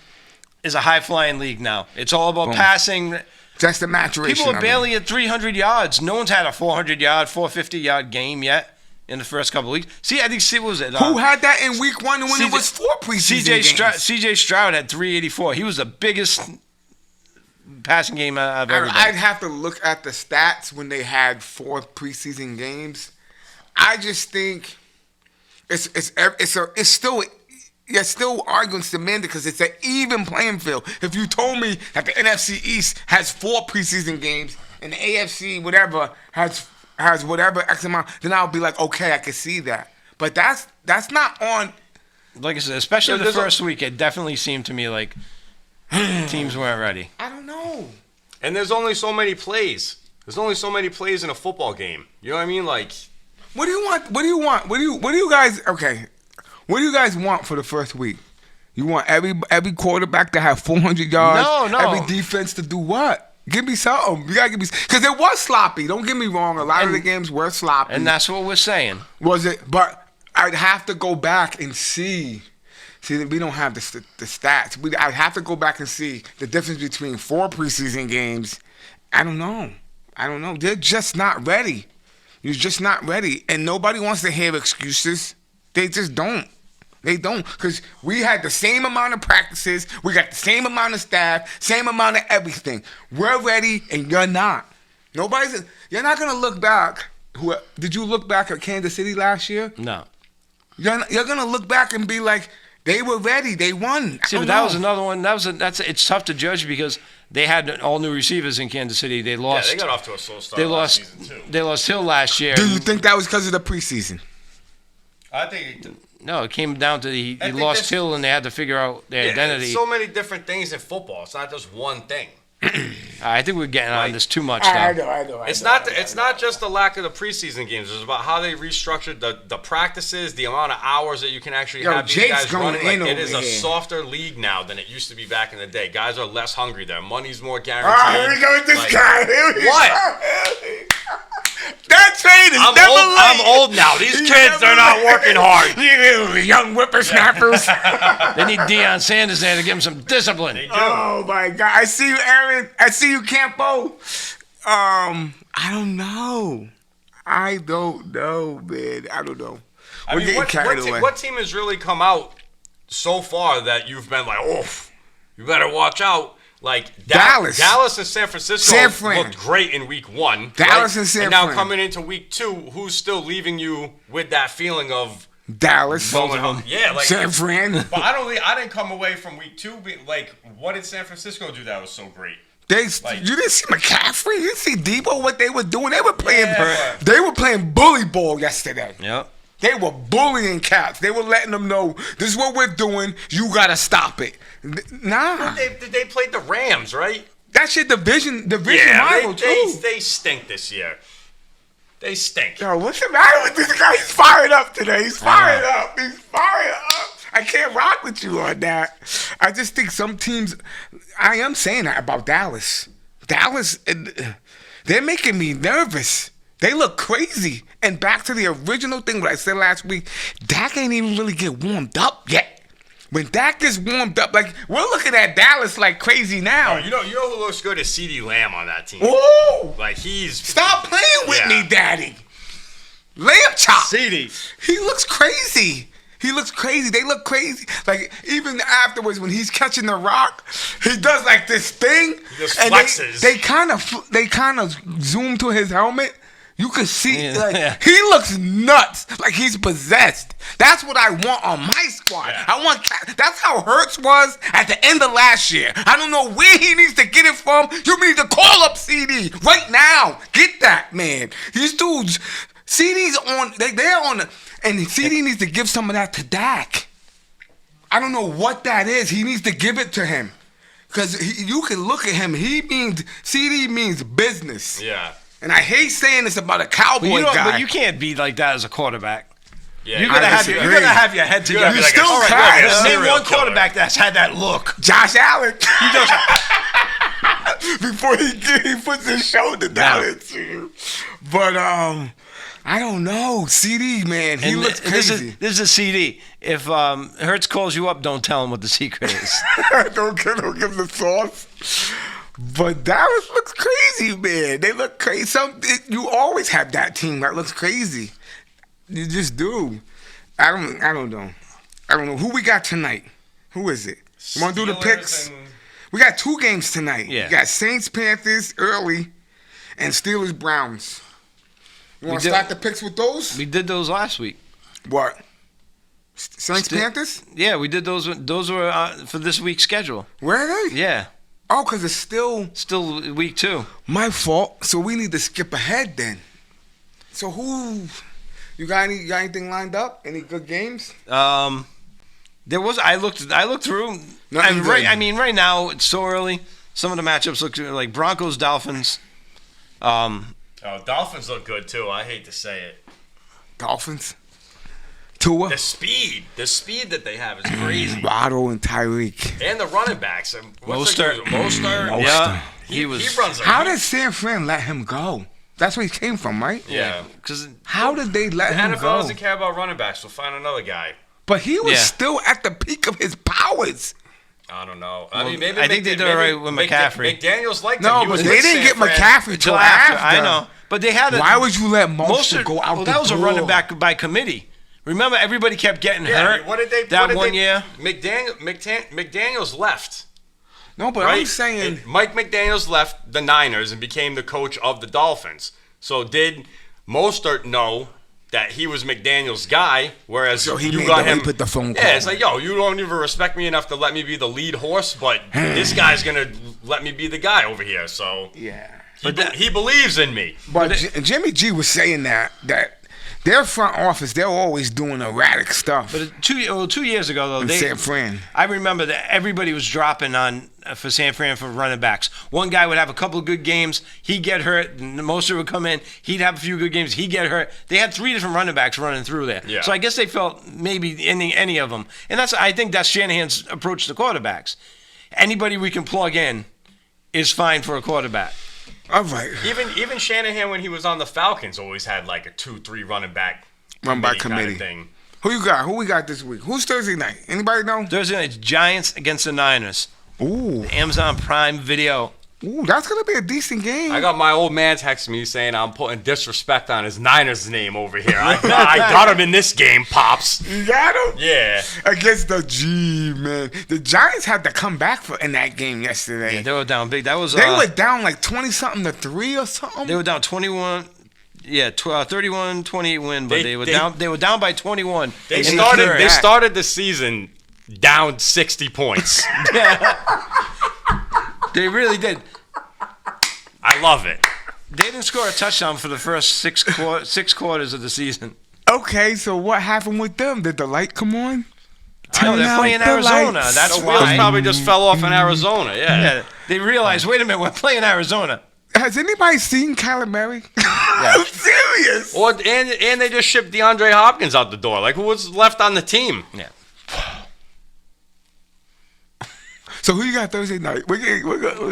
S2: is a high flying league now. It's all about passing.
S1: That's the maturation.
S2: People are
S1: of it.
S2: barely at 300 yards. No one's had a 400-yard, 450-yard game yet in the first couple of weeks. See, I think what was it?
S1: Who had that in week 1 when it was 4 preseason games?
S2: CJ Stroud had 384. He was the biggest passing game I've ever done.
S1: I'd have to look at the stats when they had 4 preseason games. I just think it's still. You're still arguing semantics because it's an even playing field. If you told me that the NFC East has 4 preseason games and the AFC whatever has whatever X amount, then I'll be like, okay, I can see that. But that's not on.
S2: Like I said, especially the first week, it definitely seemed to me like teams weren't ready.
S1: I don't know.
S3: And there's only so many plays. There's only so many plays in a football game. You know what I mean? Like,
S1: What do you want? What do you want? What do you guys? Okay, what do you guys want for the first week? You want every quarterback to have 400 yards?
S2: No.
S1: Every defense to do what? Give me something. You gotta give me, because it was sloppy. Don't get me wrong. A lot of the games were sloppy.
S2: And that's what we're saying.
S1: Was it? But I'd have to go back and see. See, we don't have the stats. I'd have to go back and see the difference between 4 preseason games. I don't know. They're just not ready. You're just not ready. And nobody wants to hear excuses. They just don't. They don't. Because we had the same amount of practices. We got the same amount of staff, same amount of everything. We're ready and you're not. You're not going to look back. Did you look back at Kansas City last year?
S2: No.
S1: You're going to look back and be like, they were ready. They won.
S2: See, but that was another one. It's tough to judge because they had all new receivers in Kansas City. They lost.
S3: yeah, they got off to a slow start
S2: They
S3: last
S2: lost.
S3: season, too.
S2: They lost Hill last year.
S1: Do you think that was because of the preseason?
S3: I think
S2: No, it came down to he
S3: think
S2: lost
S3: this-
S2: Hill and they had to figure out their identity.
S3: There's so many different things in football. It's not just one thing.
S2: I think we're getting on this too much
S1: I
S2: now.
S1: know.
S3: It's not just the lack of the preseason games. It's about how they restructured the practices, the amount of hours that you can actually have these
S1: Jake's
S3: guys
S1: going
S3: running.
S1: in
S3: Like, it
S1: over
S3: is a
S1: here.
S3: softer league now than it used to be back in the day. Guys are less hungry. Their money's more guaranteed.
S1: Here we go with this
S3: Like,
S1: guy. Here we
S3: What?
S1: go. That trade is
S3: I'm
S1: never
S3: old.
S1: late.
S3: I'm old now. These
S1: He's
S3: kids, they're
S1: never
S3: not working hard.
S1: You young whippersnappers.
S2: They need Deion Sanders there to give him some discipline.
S1: Oh my God! I see you, Aaron. I see you, Campo. I don't know. I don't know, man. I don't know.
S3: I
S1: We're
S3: mean,
S1: getting carried away.
S3: what team has really come out so far that you've been like, oh, you better watch out? Like
S1: Dallas.
S3: Dallas and San Francisco
S1: San Fran.
S3: looked great in week 1.
S1: Dallas
S3: right?
S1: and San
S3: And now
S1: Fran.
S3: coming into week 2, who's still leaving you with that feeling of
S1: Dallas,
S3: going home? Yeah, like
S1: San Fran.
S3: But I didn't come away from week 2 like, what did San Francisco do that was so great?
S1: You didn't see McCaffrey. You didn't see Debo. What they were doing? They were playing.
S3: Yeah.
S1: They were playing bully ball yesterday.
S2: Yep.
S1: They were bullying cats. They were letting them know this is what we're doing. You gotta stop it. Nah,
S3: They played the Rams, right?
S1: that's your division
S3: Yeah,
S1: rival too.
S3: they stink this year. They stink.
S1: Yo, what's the matter with this guy? He's fired up today. He's fired up. He's fired up. I can't rock with you on that. I just think some teams. I am saying that about Dallas. Dallas, they're making me nervous. They look crazy. And back to the original thing what I said last week, Dak ain't even really get warmed up yet. When Dak gets warmed up, like we're looking at Dallas like crazy now.
S3: You know who looks good is CeeDee Lamb on that team.
S1: Whoa!
S3: Like he's
S1: Stop playing with
S3: Yeah.
S1: me, Daddy. Lamb chop.
S3: CeeDee.
S1: He looks crazy. He looks crazy. They look crazy. Like even afterwards, when he's catching the rock, he does like this thing.
S3: He just
S1: and
S3: flexes.
S1: They kind of zoom to his helmet. You can see,
S2: Yeah.
S1: like,
S2: Yeah.
S1: he looks nuts, like he's possessed. That's what I want on my squad.
S3: Yeah.
S1: I want. That's how Hurts was at the end of last year. I don't know where he needs to get it from. You need to call up CD right now. Get that, man. These dudes, CD's on. They're on, and CD needs to give some of that to Dak. I don't know what that is. He needs to give it to him, because you can look at him. CD means business.
S3: Yeah.
S1: And I hate saying this about a cowboy guy.
S2: But you can't be like that as a quarterback.
S3: Yeah.
S2: You're
S1: I
S2: gonna have
S1: disagree.
S2: you're gonna have your head
S3: You're gonna
S2: together.
S3: be like
S1: still
S3: all right,
S1: kind
S3: look,
S1: of-
S3: a
S2: Name
S3: serial
S2: one
S3: killer.
S2: quarterback that's had that look.
S1: Josh Allen.
S2: He does.
S1: Before he puts his shoulder down
S2: No.
S1: at you. But I don't know. CD, man, he
S2: And
S1: looks crazy.
S2: This is a CD. If Hertz calls you up, don't tell him what the secret is.
S1: don't give him the sauce. But Dallas looks crazy, man. They look crazy. You always have that team that looks crazy. You just do. I don't know. I don't know. Who we got tonight? Who is it? You want to do the
S3: Steelers
S1: picks?
S3: and-
S1: We got 2 games tonight.
S2: Yeah.
S1: We got Saints Panthers early and Steelers Browns. You want to
S2: did-
S1: start the picks with those?
S2: We did those last week.
S1: What? Saints Panthers?
S2: Yeah, we did those. Those were for this week's schedule.
S1: Where are they?
S2: Yeah,
S1: Oh, because it's still
S2: still week 2.
S1: my fault. So we need to skip ahead then. So who? You got anything lined up? Any good games?
S2: There was. I looked through.
S1: Nothing good.
S2: Right now it's so early. Some of the matchups look like Broncos, Dolphins.
S3: Oh, Dolphins look good too. I hate to say it.
S1: Dolphins? Tua?
S3: The speed that they have is crazy.
S1: Waddle and Tyreek.
S3: And the running backs. And what's
S2: Mostert.
S3: Mostert.
S2: Yeah,
S3: He
S2: was.
S3: runs.
S1: How did San Fran let him go? That's where he came from, right?
S3: Yeah.
S2: Because
S1: How did they let
S3: The
S1: him
S3: NFL
S1: go?
S3: doesn't care about running backs. We'll find another guy.
S1: But he was
S2: Yeah.
S1: still at the peak of his powers.
S3: I don't know.
S2: Well,
S3: I mean, maybe
S2: I think they did all right with McCaffrey.
S3: McDaniels liked him.
S1: No,
S3: He
S1: but
S3: was
S1: they
S3: with
S1: didn't get
S3: San Fran.
S1: McCaffrey
S2: until
S1: till
S2: after.
S1: after.
S2: I know, but they had.
S1: Why would you let Mostert go out
S2: Well,
S1: the
S2: that was a
S1: door?
S2: running back by committee. Remember, everybody kept getting
S3: Yeah,
S2: hurt.
S3: what did they?
S2: that
S3: what did
S2: one
S3: they,
S2: year?
S3: McDaniels left.
S1: No, but
S3: Right?
S1: I'm saying
S3: And Mike McDaniels left the Niners and became the coach of the Dolphins. So did Mostert know that he was McDaniels' guy? Whereas
S1: So he
S3: you
S1: made
S3: got
S1: the- he
S3: him.
S1: put the phone
S3: Yeah,
S1: call.
S3: it's like, yo, you don't even respect me enough to let me be the lead horse, but this guy's gonna let me be the guy over here. So
S1: yeah.
S3: he believes in me.
S1: But Jimmy G was saying that their front office, they're always doing erratic stuff.
S2: But 2 years ago, though,
S1: in San Fran.
S2: I remember that everybody was dropping on for San Fran for running backs. One guy would have a couple of good games, he'd get hurt, and Mostert would come in, he'd have a few good games, he'd get hurt. They had 3 different running backs running through there.
S3: Yeah.
S2: So I guess they felt maybe any of them. And I think that's Shanahan's approach to quarterbacks. Anybody we can plug in is fine for a quarterback.
S1: All right.
S3: Even Shanahan, when he was on the Falcons, always had like a 2-3 running back
S1: Run by
S3: kind of
S1: committee.
S3: thing.
S1: Who you got? Who we got this week? Who's Thursday night? Anybody know?
S2: Thursday night's Giants against the Niners.
S1: Ooh.
S2: Amazon Prime Video.
S1: Ooh, that's gonna be a decent game.
S3: I got my old man texting me saying I'm putting disrespect on his Niners name over here. I got him in this game, Pops.
S1: You got him?
S3: Yeah.
S1: Against the G, man. The Giants had to come back in that game yesterday.
S2: Yeah, they were down big. That was
S1: They were down like 20-something to 3 or something.
S2: They were down 21. Yeah, 31-28 win, but
S3: They-
S2: they were
S3: they-
S2: down. They were down by 21.
S3: They
S2: in the
S3: started
S2: third.
S3: they started the season down 60 points.
S2: They really did.
S3: I love it.
S2: They didn't score a touchdown for the first six quarters of the season.
S1: Okay, so what happened with them? Did the light come on?
S2: No, they're
S1: Turn
S2: playing
S1: out the
S2: Arizona.
S1: lights.
S2: That's
S3: The wheels
S2: why.
S3: probably just fell off in Arizona.
S2: Yeah, they realized. Wait a minute, we're playing Arizona.
S1: Has anybody seen Kyler Murray? I'm serious.
S3: And they just shipped DeAndre Hopkins out the door. Like, who was left on the team?
S2: Yeah.
S1: So who you got Thursday night? We're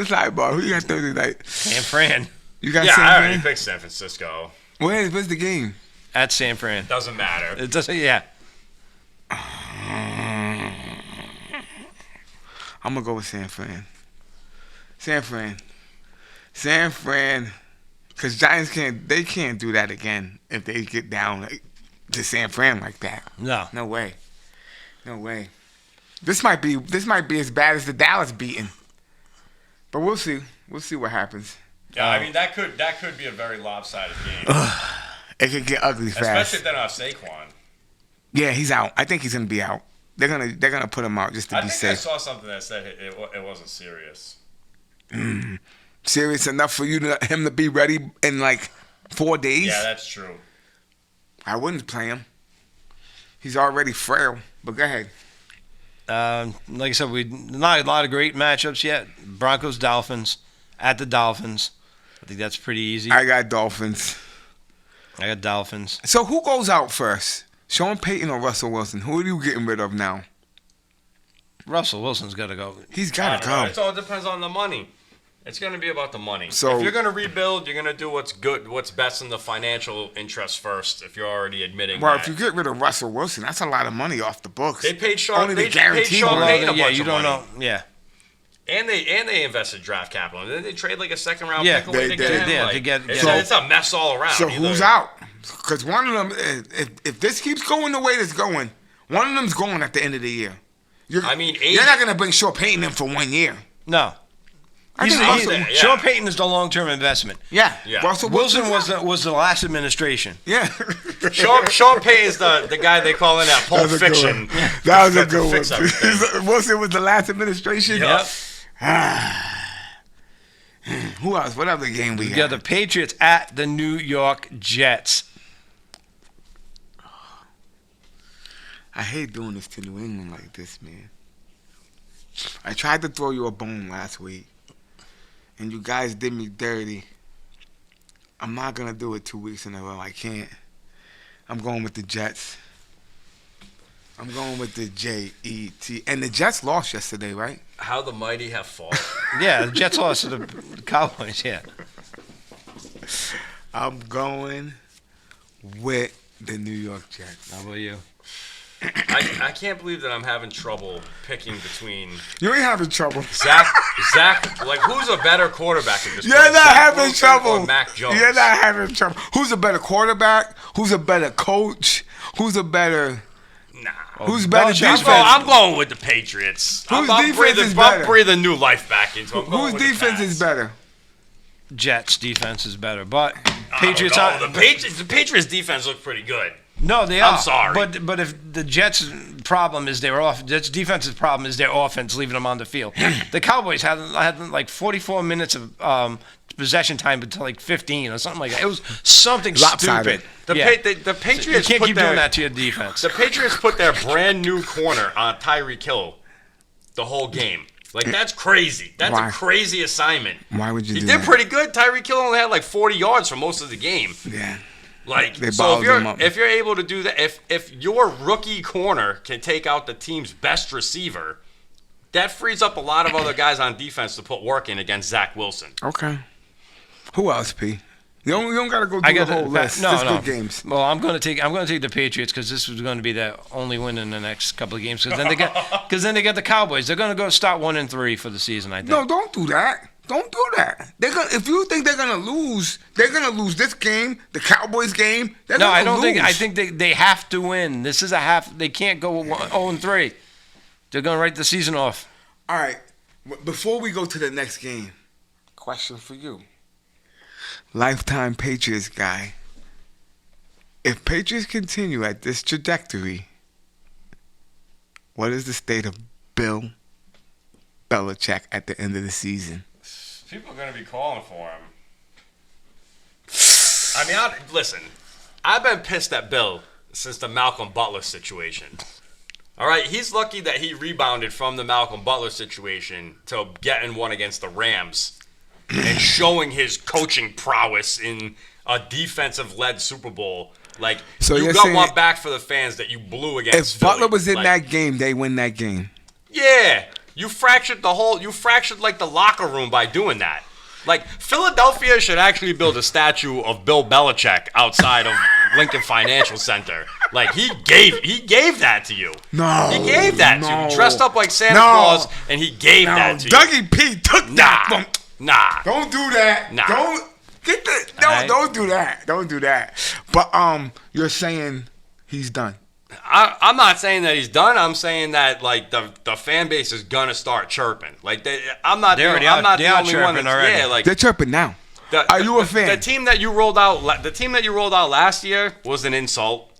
S1: sidebar. Who you got Thursday night?
S2: San Fran
S1: You got
S3: Yeah,
S1: San
S3: I already
S1: Fran?
S3: picked San Francisco.
S1: Where's the game?
S2: at San Fran.
S3: Doesn't matter.
S2: It doesn't. Yeah.
S1: I'm gonna go with San Fran. San Fran. Because Giants can't do that again if they get down to San Fran like that.
S2: No.
S1: No way. This might be as bad as the Dallas beating. But we'll see. We'll see what happens.
S3: Yeah, I mean that could be a very lopsided game,
S1: It could get ugly fast.
S3: especially if they're not Saquon.
S1: Yeah, he's out. I think he's gonna be out. They're gonna put him out just to
S3: I
S1: be
S3: think I
S1: safe.
S3: saw something that said it wasn't serious.
S1: Serious enough for him to be ready in like 4 days.
S3: Yeah, that's true.
S1: I wouldn't play him. He's already frail. But go ahead.
S2: Like I said, we not a lot of great matchups yet. Broncos, Dolphins, at the Dolphins. I think that's pretty easy.
S1: I got Dolphins.
S2: I got Dolphins.
S1: So who goes out first? Sean Payton or Russell Wilson? Who are you getting rid of now?
S2: Russell Wilson's got to go.
S1: He's
S3: I
S1: got to
S3: don't know.
S1: go.
S3: It all depends on the money. It's going to be about the money.
S1: So-
S3: if you're going to rebuild, you're going to do what's good, what's best in the financial interest first. If you're already admitting
S1: Well,
S3: that.
S1: if you get rid of Russell Wilson, that's a lot of money off the books.
S3: They paid Sean.
S1: Only
S3: They
S1: the
S3: paid
S1: guaranteed
S3: Sean
S1: money.
S3: Payton a
S2: yeah,
S3: bunch
S2: you
S3: of
S2: don't
S3: money.
S2: know. Yeah.
S3: And they invested draft capital. And then they trade like a second round
S2: Yeah,
S3: pick away
S1: they
S3: to get
S1: did.
S3: him.
S2: Yeah,
S3: Like,
S2: to get-
S3: it's a mess all around.
S1: So
S3: Either-
S1: who's out? Because one of them, if this keeps going the way it's going, one of them's going at the end of the year. You're not going to bring Sean Payton in for 1 year.
S2: No.
S1: I think
S3: he's-
S1: Russell,
S3: yeah.
S2: Sean Payton is the long-term investment.
S1: yeah.
S3: Yeah.
S1: Russell
S2: Wilson
S1: Wilson's
S2: was the last administration.
S1: yeah.
S3: Sean Payton's the guy they call in that Pulp
S1: That was a good
S3: Fiction.
S1: one. That was a
S3: to
S1: good
S3: fix
S1: one.
S3: everything.
S1: Wilson was the last administration.
S3: Yep.
S1: Who else? What other game we
S2: You got
S1: got?
S2: the Patriots at the New York Jets.
S1: I hate doing this to New England like this, man. I tried to throw you a bone last week, and you guys did me dirty. I'm not going to do it 2 weeks in a row. I can't. I'm going with the Jets. I'm going with the J-E-T. And the Jets lost yesterday, right?
S3: How the mighty have fallen.
S2: Yeah, the Jets lost to the Cowboys, yeah.
S1: I'm going with the New York Jets.
S2: How about you?
S3: I can't believe that I'm having trouble picking between
S1: You ain't having trouble.
S3: Zach. Like, who's a better quarterback at this
S1: You're
S3: point?
S1: not
S3: Zach
S1: having
S3: Wilson
S1: trouble.
S3: or Mac Jones?
S1: You're not having trouble. Who's a better quarterback? Who's a better coach? Who's a better...
S3: Nah.
S1: Who's better
S2: Belichick-
S1: defense?
S3: I'm going with the Patriots.
S1: Whose
S3: I'm
S1: defense is
S3: I'm
S1: better?
S3: breathing new life back into them.
S1: Whose defense is better?
S2: Jets defense is better, but
S3: Patriots.
S2: Patriots.
S3: The Patriots defense looks pretty good.
S2: No, they are.
S3: I'm sorry.
S2: But if the Jets' problem is Jets' defense's problem is their offense leaving them on the field. The Cowboys had like 44 minutes of possession time until like 15 or something like that. It was something
S1: Lopsided.
S2: stupid.
S3: The
S2: You
S3: Patriots
S2: can't
S3: put
S2: keep
S3: their,
S2: doing that to your defense.
S3: The Patriots put their brand new corner on Tyreek Hill the whole game. Like, that's crazy. That's
S1: Why?
S3: a crazy assignment.
S1: Why would you
S3: He
S1: do
S3: did
S1: that?
S3: pretty good. Tyreek Hill only had like 40 yards for most of the game.
S1: Yeah.
S3: Like,
S1: They
S3: so
S1: balled him up.
S3: if you're able to do that, if your rookie corner can take out the team's best receiver, that frees up a lot of other guys on defense to put work in against Zach Wilson.
S1: Okay. Who else, P? You don't got to go through the whole list.
S2: No,
S1: Just
S2: no.
S1: good games.
S2: Well, I'm going to take the Patriots because this was going to be their only win in the next couple of games. Because then they get the Cowboys. They're going to go start 1-3 for the season. I think.
S1: No, don't do that. Don't do that. If you think they're gonna lose this game, the Cowboys game. They're
S2: No,
S1: gonna
S2: I don't
S1: lose.
S2: think. I think they have to win. This is a half. They can't go 0-3. They're going to write the season off.
S1: All right. Before we go to the next game, question for you, lifetime Patriots guy. If Patriots continue at this trajectory, what is the state of Bill Belichick at the end of the season?
S3: People are going to be calling for him. I mean, listen, I've been pissed at Bill since the Malcolm Butler situation. All right, he's lucky that he rebounded from the Malcolm Butler situation to getting one against the Rams and showing his coaching prowess in a defensive-led Super Bowl. Like,
S1: So
S3: you
S1: you're
S3: got
S1: saying
S3: one back for the fans that you blew against
S1: If
S3: Philly.
S1: Butler was in
S3: Like,
S1: that game, they win that game.
S3: yeah, you fractured like the locker room by doing that. Like, Philadelphia should actually build a statue of Bill Belichick outside of Lincoln Financial Center. Like, he gave that to you.
S1: No.
S3: He gave that to you.
S1: no.
S3: He dressed up like Santa
S1: No.
S3: Claus, and he gave
S1: No,
S3: that to you.
S1: Dougie P took that from.
S3: Nah.
S1: Don't do that.
S3: Nah.
S1: Don't get the.
S2: Alright.
S1: Don't do that. Don't do that. But you're saying he's done.
S3: I'm not saying that he's done. I'm saying that, like, the fan base is gonna start chirping. Like, I'm not
S2: They already
S3: I'm not
S2: they
S3: the
S2: are
S3: only one
S2: chirping
S3: that's
S2: already.
S3: yeah, like,
S1: They're chirping now. Are you a fan?
S3: The team that you rolled out last year was an insult.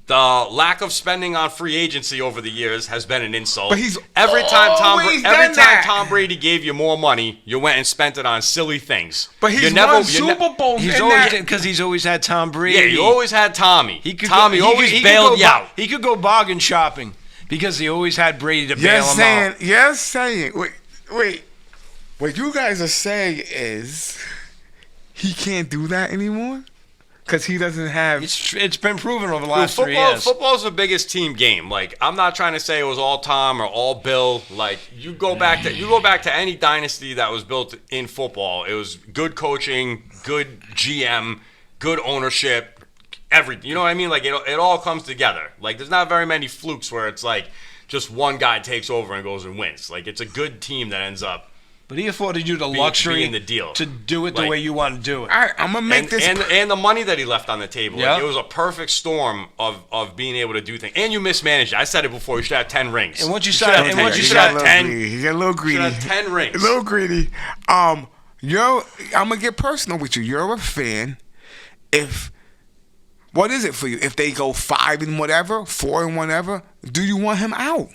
S3: The lack of spending on free agency over the years has been an insult.
S1: But he's
S3: every time
S1: that.
S3: Tom Brady gave you more money, you went and spent it on silly things.
S1: But he's won Super Bowls.
S2: Because he's always had Tom Brady.
S3: Yeah, you always had Tommy. Tommy
S2: always
S3: bailed you out.
S2: He could go bargain shopping because he always had Brady to bail him out.
S1: You're saying, wait. What you guys are saying is he can't do that anymore? Because he doesn't have...
S2: It's been proven over the last 3 years.
S3: Football's the biggest team game. Like, I'm not trying to say it was all Tom or all Bill. Like, you go back to any dynasty that was built in football. It was good coaching, good GM, good ownership, everything. You know what I mean? Like, it all comes together. Like, there's not very many flukes where it's like just one guy takes over and goes and wins. Like, it's a good team that ends up...
S2: But he afforded you the luxury
S3: in the deal.
S2: to do it the way you want to do it.
S1: All right, I'm going to make this...
S3: And the money that he left on the table.
S2: Yep.
S3: Like, it was a perfect storm of being able to do things. And you mismanaged it. I said it before. You should have 10 rings.
S2: And once you
S1: He
S2: start...
S1: got a little greedy.
S3: You should have 10 rings.
S1: A little greedy. I'm going to get personal with you. You're a fan. What is it for you? If they go 5 and whatever, 4 and whatever, do you want him out?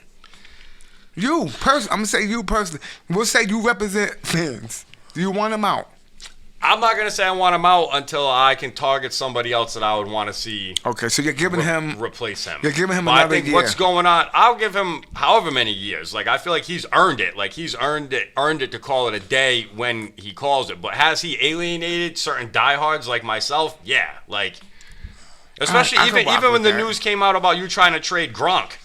S1: I'm gonna say you personally. We'll say you represent fans. Do you want him out?
S3: I'm not gonna say I want him out until I can target somebody else that I would want to see.
S1: Okay, so you're giving him
S3: replace him.
S1: You're giving him
S3: but
S1: another
S3: I think
S1: year.
S3: what's going on? I'll give him however many years. Like I feel like he's earned it. Like he's earned it to call it a day when he calls it. But has he alienated certain diehards like myself? Yeah. Like especially even when the news came out about you trying to trade Gronk.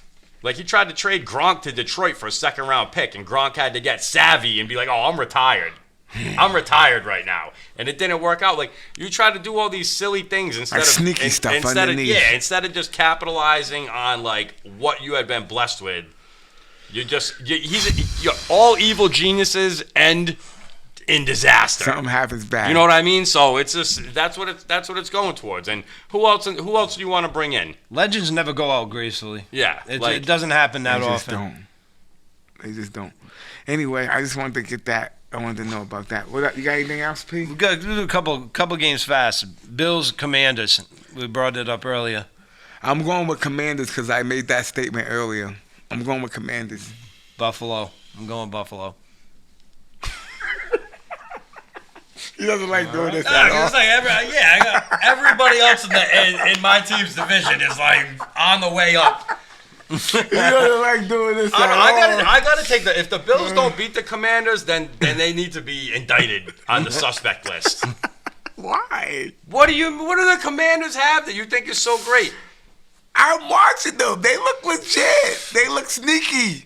S3: Like, he tried to trade Gronk to Detroit for a second-round pick, and Gronk had to get savvy and be like, oh, I'm retired. I'm retired right now. And it didn't work out. Like, you try to do all these silly things instead instead of just capitalizing on, like, what you had been blessed with. All evil geniuses end in disaster.
S1: Something happens bad.
S3: You know what I mean? So it's just that's what it's going towards. And who else do you want to bring in?
S2: Legends never go out gracefully.
S3: Yeah,
S2: it doesn't happen that often.
S1: They just don't. Anyway, I just wanted to get that. I wanted to know about that. You got anything else, P?
S2: We got to do a couple games fast. Bills, Commanders. We brought it up earlier.
S1: I'm going with Commanders because I made that statement earlier. I'm going with Commanders.
S2: Buffalo. I'm going Buffalo.
S1: He doesn't like doing this
S4: I
S1: at
S4: was
S1: all.
S4: I got everybody else in my team's division is like on the way up.
S1: He doesn't like doing this at all.
S3: I gotta take the. If the Bills don't beat the Commanders, then they need to be indicted on the suspect list.
S1: Why?
S3: What do the Commanders have that you think is so great?
S1: I'm watching them. They look legit. They look sneaky.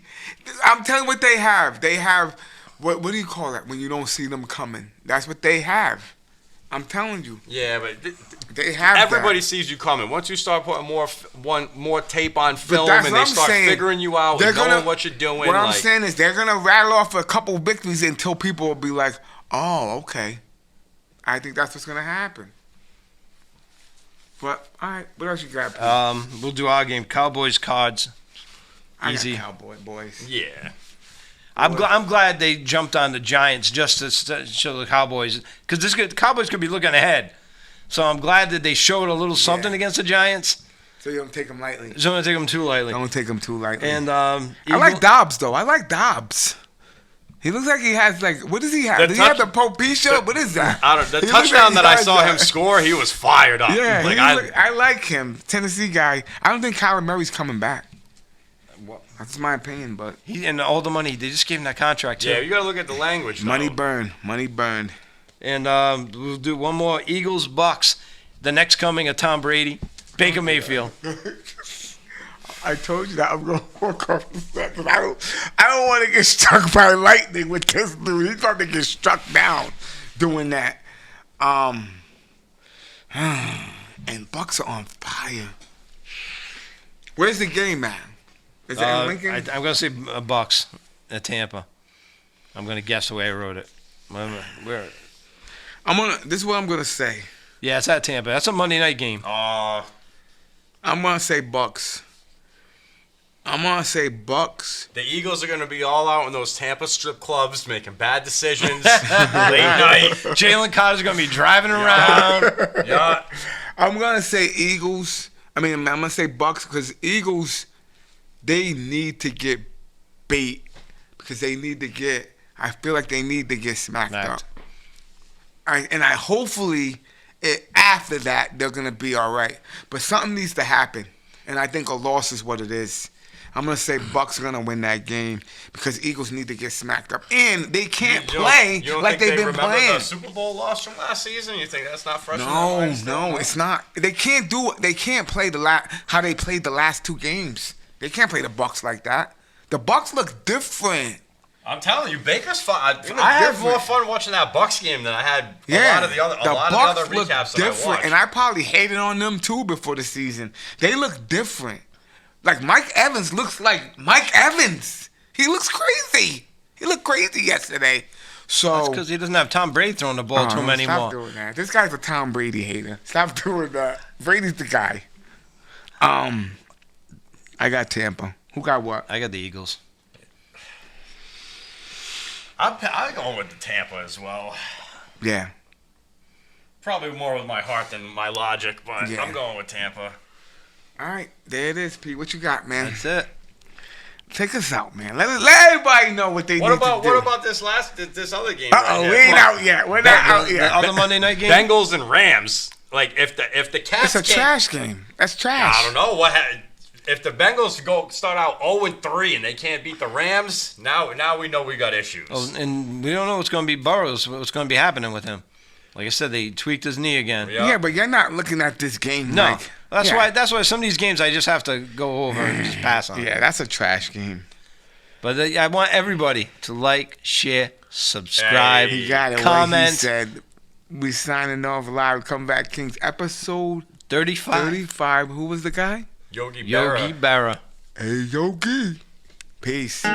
S1: I'm telling you what they have. They have. What do you call that when you don't see them coming? That's what they have. I'm telling you.
S3: Yeah, but
S1: they have.
S3: Everybody
S1: that.
S3: sees you coming. Once you start putting more tape on film
S1: that's
S3: and
S1: what
S3: they
S1: I'm
S3: start
S1: saying.
S3: figuring you out and knowing what you're doing.
S1: What I'm saying is they're gonna rattle off a couple victories until people will be like, "Oh, okay." I think that's what's gonna happen. But all right, what else you got? Please?
S2: We'll do our game. Cowboys, Cards.
S1: Easy.
S2: Easy.
S1: Cowboy boys.
S3: Yeah.
S2: I'm glad they jumped on the Giants just to show the Cowboys because the Cowboys could be looking ahead. So I'm glad that they showed a little something against the Giants.
S1: So you don't take them lightly.
S2: So don't take them too lightly.
S1: Don't take them too lightly.
S2: And
S1: I like Dobbs though. I like Dobbs. He looks like he has what does he have? Does he have the Propecia? What is that?
S3: The touchdown that I saw him score, he was fired up.
S1: Yeah, I like him. Tennessee guy. I don't think Kyler Murray's coming back. That's my opinion, but
S2: and all the money they just gave him that contract too.
S3: Yeah, you gotta look at the language.
S1: Money burned.
S2: And we'll do one more. Eagles, Bucks. The next coming of Tom Brady, Baker Mayfield.
S1: I told you that I'm gonna walk off the set because I don't want to get struck by lightning with this dude. He's about to get struck down doing that. And Bucks are on fire. Where's the game at? Is it in Lincoln?
S2: I'm going to say Bucks at Tampa. I'm going to guess the way I wrote it. Where?
S1: This is what I'm going to say.
S2: Yeah, it's at Tampa. That's a Monday night game.
S1: I'm going to say Bucks. I'm gonna say Bucks.
S3: The Eagles are going to be all out in those Tampa strip clubs, making bad decisions late night.
S2: Jalen Carter's going to be driving around.
S3: Yeah.
S1: I'm gonna say Eagles. I'm gonna say Bucks because Eagles, they need to get bait because they need to get. I feel like they need to get smacked up. Hopefully, after that they're gonna be all right. But something needs to happen, and I think a loss is what it is. I'm gonna say Bucks are gonna win that game because Eagles need to get smacked up, and they can't play
S3: you don't
S1: like
S3: think
S1: they've been
S3: remember
S1: playing.
S3: the Super Bowl loss from last season? You think that's not fresh? in their
S1: No,
S3: minds still?
S1: it's not. They can't do it. They can't play how they played the last two games. They can't play the Bucks like that. The Bucks look different.
S3: I'm telling you, Baker's fun. I
S1: look
S3: had
S1: different.
S3: more fun watching that Bucks game than I had a
S1: Yeah,
S3: lot of the other
S1: Bucks look
S3: recaps that I
S1: different,
S3: watched.
S1: and I probably hated on them too before the season. They look different. Like Mike Evans looks like Mike Evans. He looks crazy. He looked crazy yesterday. So
S2: That's because he doesn't have Tom Brady throwing the ball to him
S1: Stop
S2: anymore.
S1: doing that. This guy's a Tom Brady hater. Stop doing that. Brady's the guy. I got Tampa. Who got what?
S2: I got the Eagles.
S3: I'm going with the Tampa as well.
S1: Yeah.
S3: Probably more with my heart than my logic, but
S1: Yeah.
S3: I'm going with Tampa.
S1: All right, there it is, Pete. What you got, man?
S2: That's it.
S1: Take us out, man. Let everybody know what they need to do.
S3: What about this other game?
S1: Uh-oh, we ain't out yet. We're not out
S2: The
S1: yet.
S2: other Monday night game?
S3: Bengals and Rams. Like if the Cats
S1: It's a trash game. That's trash.
S3: I don't know if the Bengals start out 0-3 and they can't beat the Rams. Now we know we got issues.
S2: Oh, and we don't know what's going to be Burrows, what's going to be happening with him. Like I said, they tweaked his knee again.
S1: Yeah, but you're not looking at this game.
S2: No,
S1: like,
S2: that's
S1: yeah.
S2: why some of these games I just have to go over and just pass on.
S1: Yeah, that's a trash game.
S2: But I want everybody to like, share, subscribe,
S3: Hey.
S1: You got it.
S2: comment.
S1: What he said. We signing off live. Come back, Kings. Episode
S2: 35.
S1: 35. Who was the guy?
S3: Yogi Berra.
S2: Yogi Berra.
S1: Hey, Yogi. Peace.